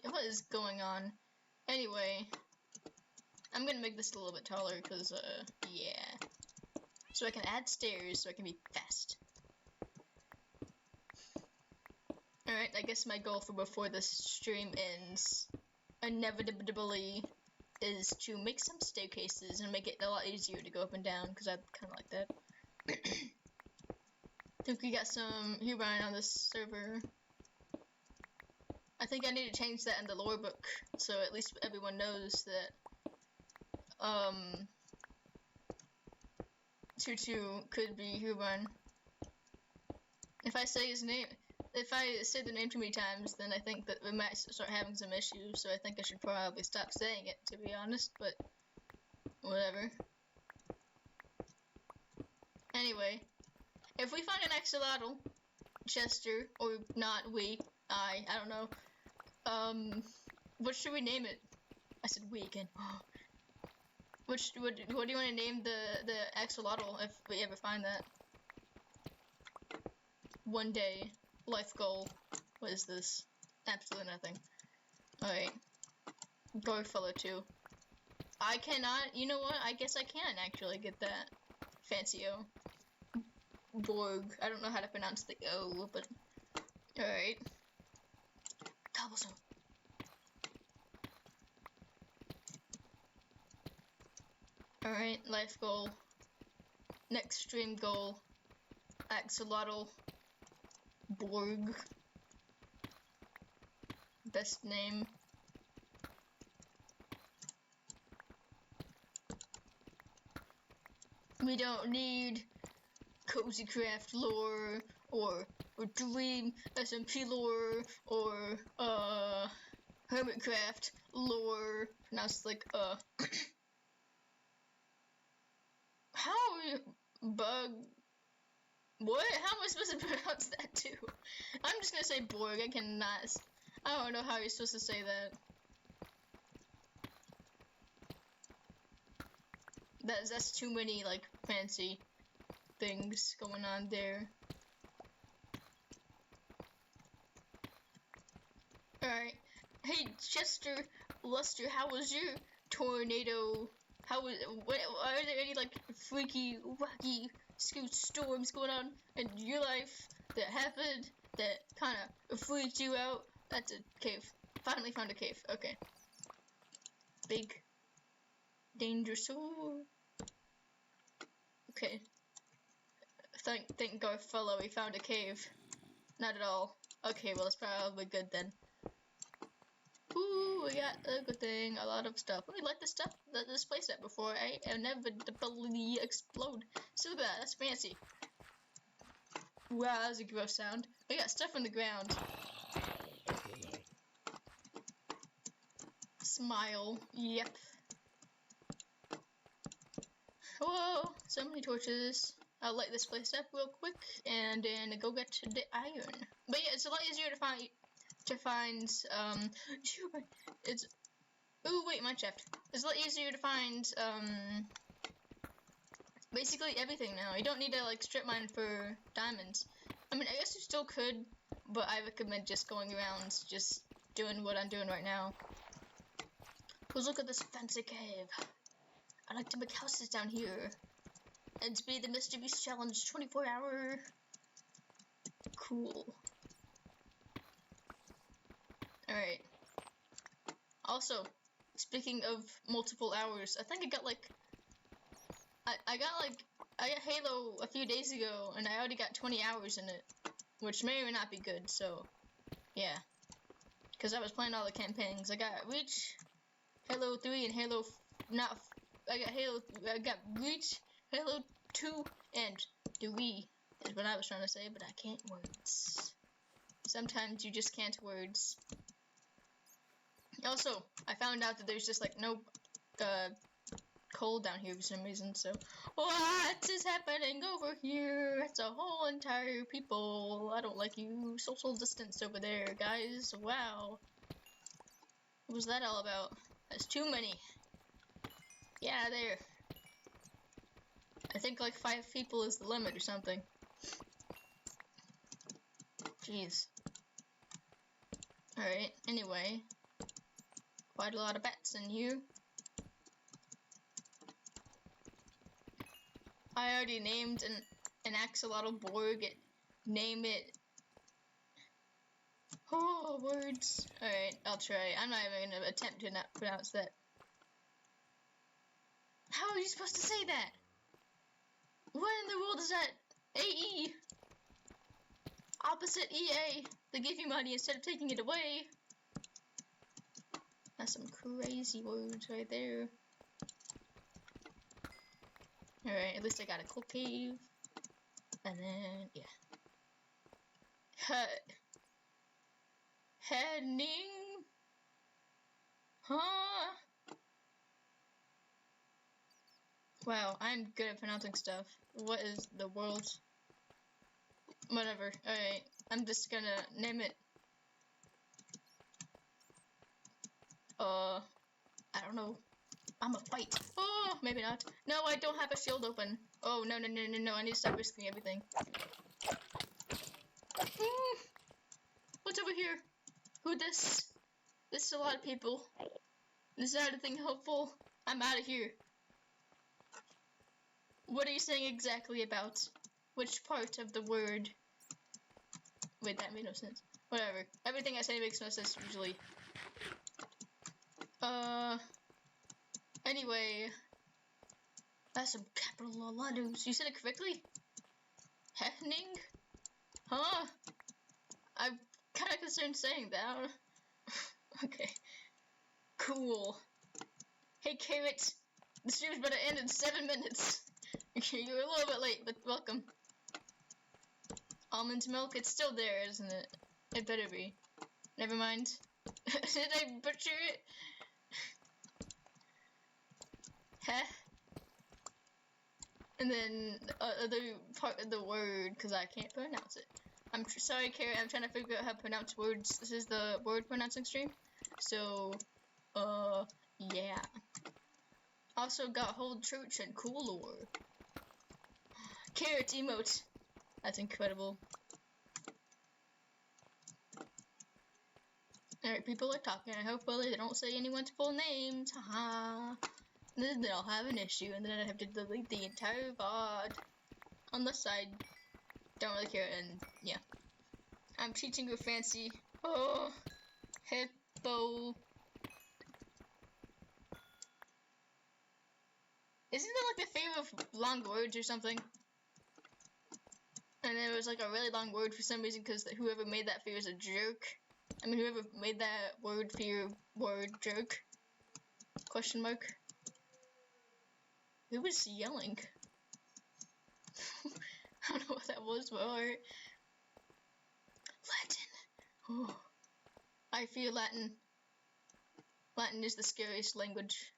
S1: What is going on? Anyway, I'm gonna make this a little bit taller because, yeah. So I can add stairs so I can be fast. Alright, I guess my goal for before this stream ends, inevitably, is to make some staircases and make it a lot easier to go up and down, because I kind of like that. I think we got some Herobrine on this server. I think I need to change that in the lore book, so at least everyone knows that, Tutu could be Herobrine. If I say his name, if I say the name too many times, then I think that we might start having some issues, so I think I should probably stop saying it, to be honest, but whatever. Anyway, if we find an axolotl, Chester, or not we, I don't know, what should we name it? I said we again. What do you want to name the axolotl if we ever find that? One day, life goal. What is this? Absolutely nothing. Alright. Garfellow too. I cannot, you know what? I guess I can actually get that. Fancy-o. Borg. I don't know how to pronounce the O, but... Alright. Cobblestone. Alright, life goal. Next stream goal. Axolotl. Borg. Best name. We don't need Cozy Craft lore or Dream SMP lore or Hermitcraft lore. Pronounced like How are you bug? What? How am I supposed to pronounce that too? I'm just gonna say Borg. I cannot. I don't know how you're supposed to say that. That's too many like fancy things going on there. Alright. Hey Chester, Luster, how was your tornado? How was? Are there any like freaky, wacky storms going on in your life that happened that kind of freaked you out? That's a cave. Finally found a cave. Okay. Big danger sword. Okay. Thank Garfellow, we found a cave. Not at all. Okay, well that's probably good then. Ooh, we got a good thing, a lot of stuff. We like this place up before I inevitably explode. So look at that, that's fancy. Wow, that was a gross sound. We got stuff on the ground. Smile, yep. Whoa, so many torches. I'll light this place up real quick and then go get the iron. But yeah, it's a lot easier to find it's ooh wait, mineshaft. It's a lot easier to find basically everything now. You don't need to like strip mine for diamonds. I mean, I guess you still could, but I recommend just going around just doing what I'm doing right now. Cause look at this fancy cave. I like to make houses down here. And to be the Mr. Beast Challenge 24-hour. Cool. Alright. Also, speaking of multiple hours, I think I got like... I got Halo a few days ago, and I already got 20 hours in it. Which may or may not be good, so... Yeah. Because I was playing all the campaigns. I got Reach, Halo 3 and Halo, I got Reach, Halo 2, and 3 is what I was trying to say, but I can't words. Sometimes you just can't words. Also, I found out that there's just like no coal down here for some reason, so what is happening over here? It's a whole entire people. I don't like you. Social distance over there, guys. Wow. What was that all about? That's too many. Yeah, there. I think like 5 people is the limit or something. Jeez. Alright, anyway. Quite a lot of bats in here. I already named an axolotl Borg. Name it. Oh, words. Alright, I'll try. I'm not even gonna attempt to not pronounce that. How are you supposed to say that? What in the world is that? AE. Opposite EA. They give you money instead of taking it away. That's some crazy words right there. Alright, at least I got a cool cave. And then, yeah. Heading. Huh? Wow, I'm good at pronouncing stuff. What is the world? Whatever. Alright, I'm just gonna name it. I don't know. I'm a fight. Oh, maybe not. No, I don't have a shield open. Oh, no, I need to stop risking everything. What's over here? Who this? This is a lot of people. This is not anything helpful. I'm out of here. What are you saying exactly about? Which part of the word? Wait, that made no sense. Whatever. Everything I say makes no sense usually. Anyway. That's some capital letters. You said it correctly? Happening? Huh? I'm kind of concerned saying that. Okay. Cool. Hey, Carrot. The stream's about to end in 7 minutes. You're a little bit late, but welcome. Almond milk? It's still there, isn't it? It better be. Never mind. Did I butcher it? Heh. And then the other part of the word, because I can't pronounce it. I'm sorry, Carrot. I'm trying to figure out how to pronounce words. This is the word pronouncing stream. So, yeah. Also got whole church and cool lore. Carrot emote. That's incredible. Alright, people are talking. Hopefully they don't say anyone's full names. Haha. Then I'll have an issue, and then I'd have to delete the entire VOD. On the side. Don't really care, and yeah. I'm teaching you fancy. Oh. Hippo. Isn't that like the favor of long words or something? And there was like a really long word for some reason because whoever made that fear is a jerk. I mean, whoever made that word fear word jerk. Question mark. Who was yelling? I don't know what that was, but alright. Latin. Oh. I feel Latin. Latin is the scariest language.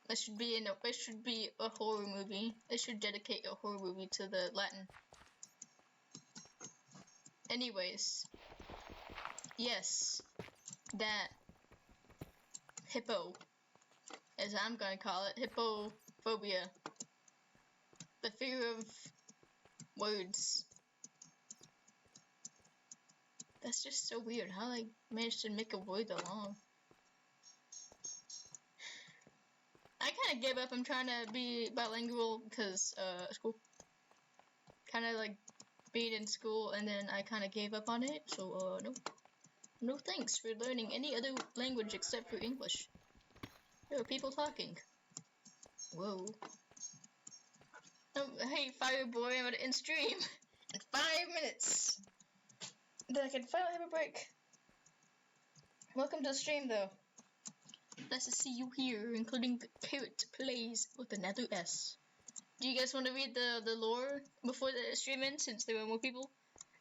S1: It should be a horror movie. They should dedicate a horror movie to the Latin. Anyways. Yes. That. Hippo. As I'm gonna call it. Hippophobia. The fear of words. That's just so weird. How I managed to make a word that long. I kind of gave up. I'm trying to be bilingual because school. Kind of like being in school, and then I kind of gave up on it. So no thanks for learning any other language except for English. There are people talking. Whoa. Oh, hey, Fireboy, I'm gonna end stream in 5 minutes. Then I can finally have a break. Welcome to the stream, though. Nice to see you here, including the Carrot Plays with another S. Do you guys want to read the lore before the stream ends, since there were more people?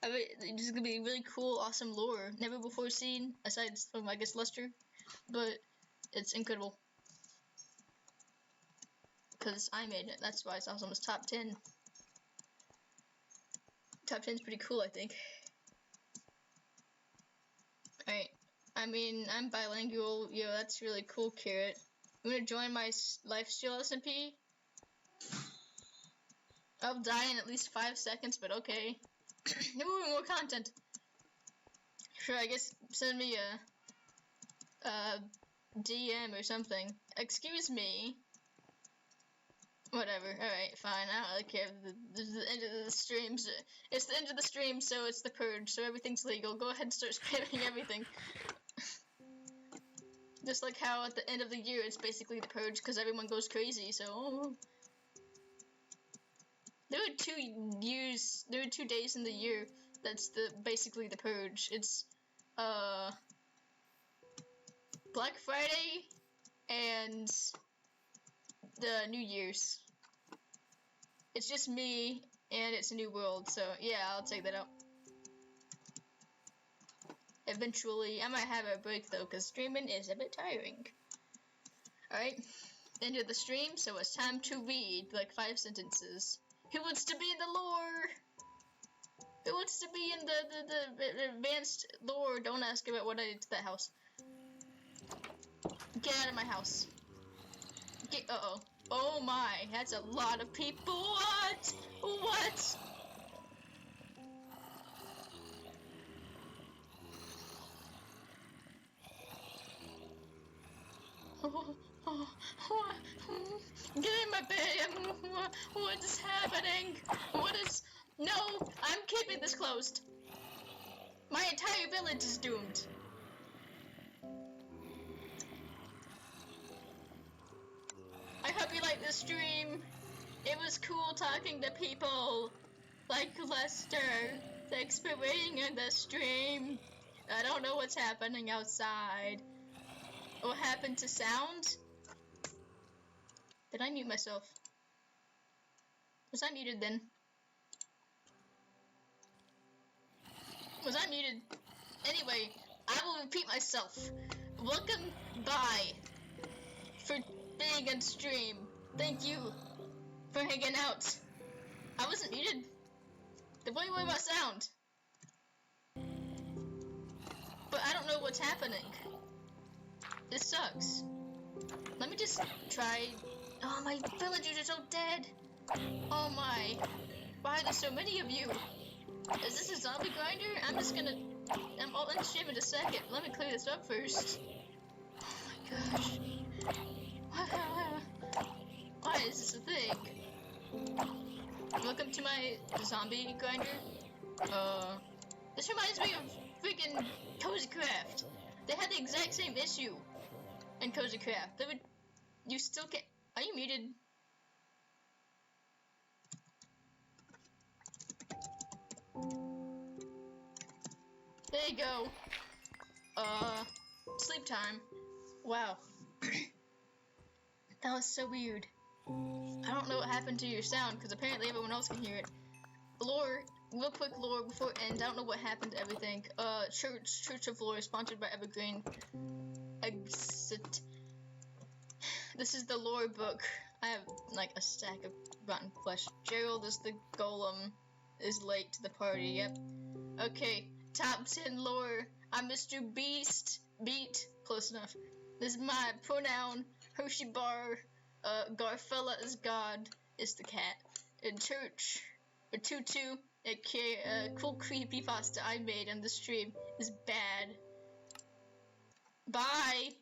S1: I mean, this is gonna be really cool, awesome lore, never before seen, aside from, I guess, Luster. But it's incredible. Because I made it, that's why it's awesome. It's top 10. Top 10 is pretty cool, I think. Alright. I mean, I'm bilingual. Yo, that's really cool, Carrot. I'm gonna join my lifesteal SMP. I'll die in at least 5 seconds, but okay. Maybe more content. Sure, I guess send me a DM or something. Excuse me. Whatever. Alright, fine. I don't really care. This is the end of the stream. It's the end of the stream, so it's the purge, so everything's legal. Go ahead and start spamming everything. Just like how at the end of the year it's basically the purge because everyone goes crazy, so... There are 2 days in the year that's basically the purge. It's Black Friday and the New Year's. It's just me and it's a new world, so yeah, I'll take that out. Eventually, I might have a break though, because streaming is a bit tiring. Alright, end of the stream, so it's time to read like 5 sentences. Who wants to be in the lore? Who wants to be in the advanced lore? Don't ask about what I did to that house. Get out of my house. Uh-oh. Oh my, that's a lot of people. What? What? Get in my bed. What is happening? What is... No, I'm keeping this closed. My entire village is doomed. I hope you like this stream. It was cool talking to people like Lester. Thanks for waiting in the stream. I don't know what's happening outside. What happened to sound? Did I mute myself? Was I muted then? Was I muted? Anyway, I will repeat myself. Welcome by for being on stream. Thank you for hanging out. I wasn't muted. Don't worry about sound. But I don't know what's happening. This sucks. Let me just try. Oh, my villagers are so dead. Oh my. Why are there so many of you? Is this a zombie grinder? I'm all in stream in a second. Let me clear this up first. Oh my gosh. Why is this a thing? Welcome to my zombie grinder. This reminds me of freaking Cozy Craft. They had the exact same issue in Cozy Craft. You still can't. Are you muted? There you go. Sleep time. Wow. That was so weird. I don't know what happened to your sound, because apparently everyone else can hear it. Lore, real quick lore before it ends. I don't know what happened to everything. Church of Lore, sponsored by Evergreen. Exit. This is the lore book. I have like a stack of rotten flesh. Gerald is the golem. Is late to the party. Yep. Okay. Top 10 lore. I'm Mr. Beast. Beat. Close enough. This is my pronoun. Hershey bar. Garfella is God. Is the cat. In church. A tutu. A cool creepypasta I made on the stream is bad. Bye.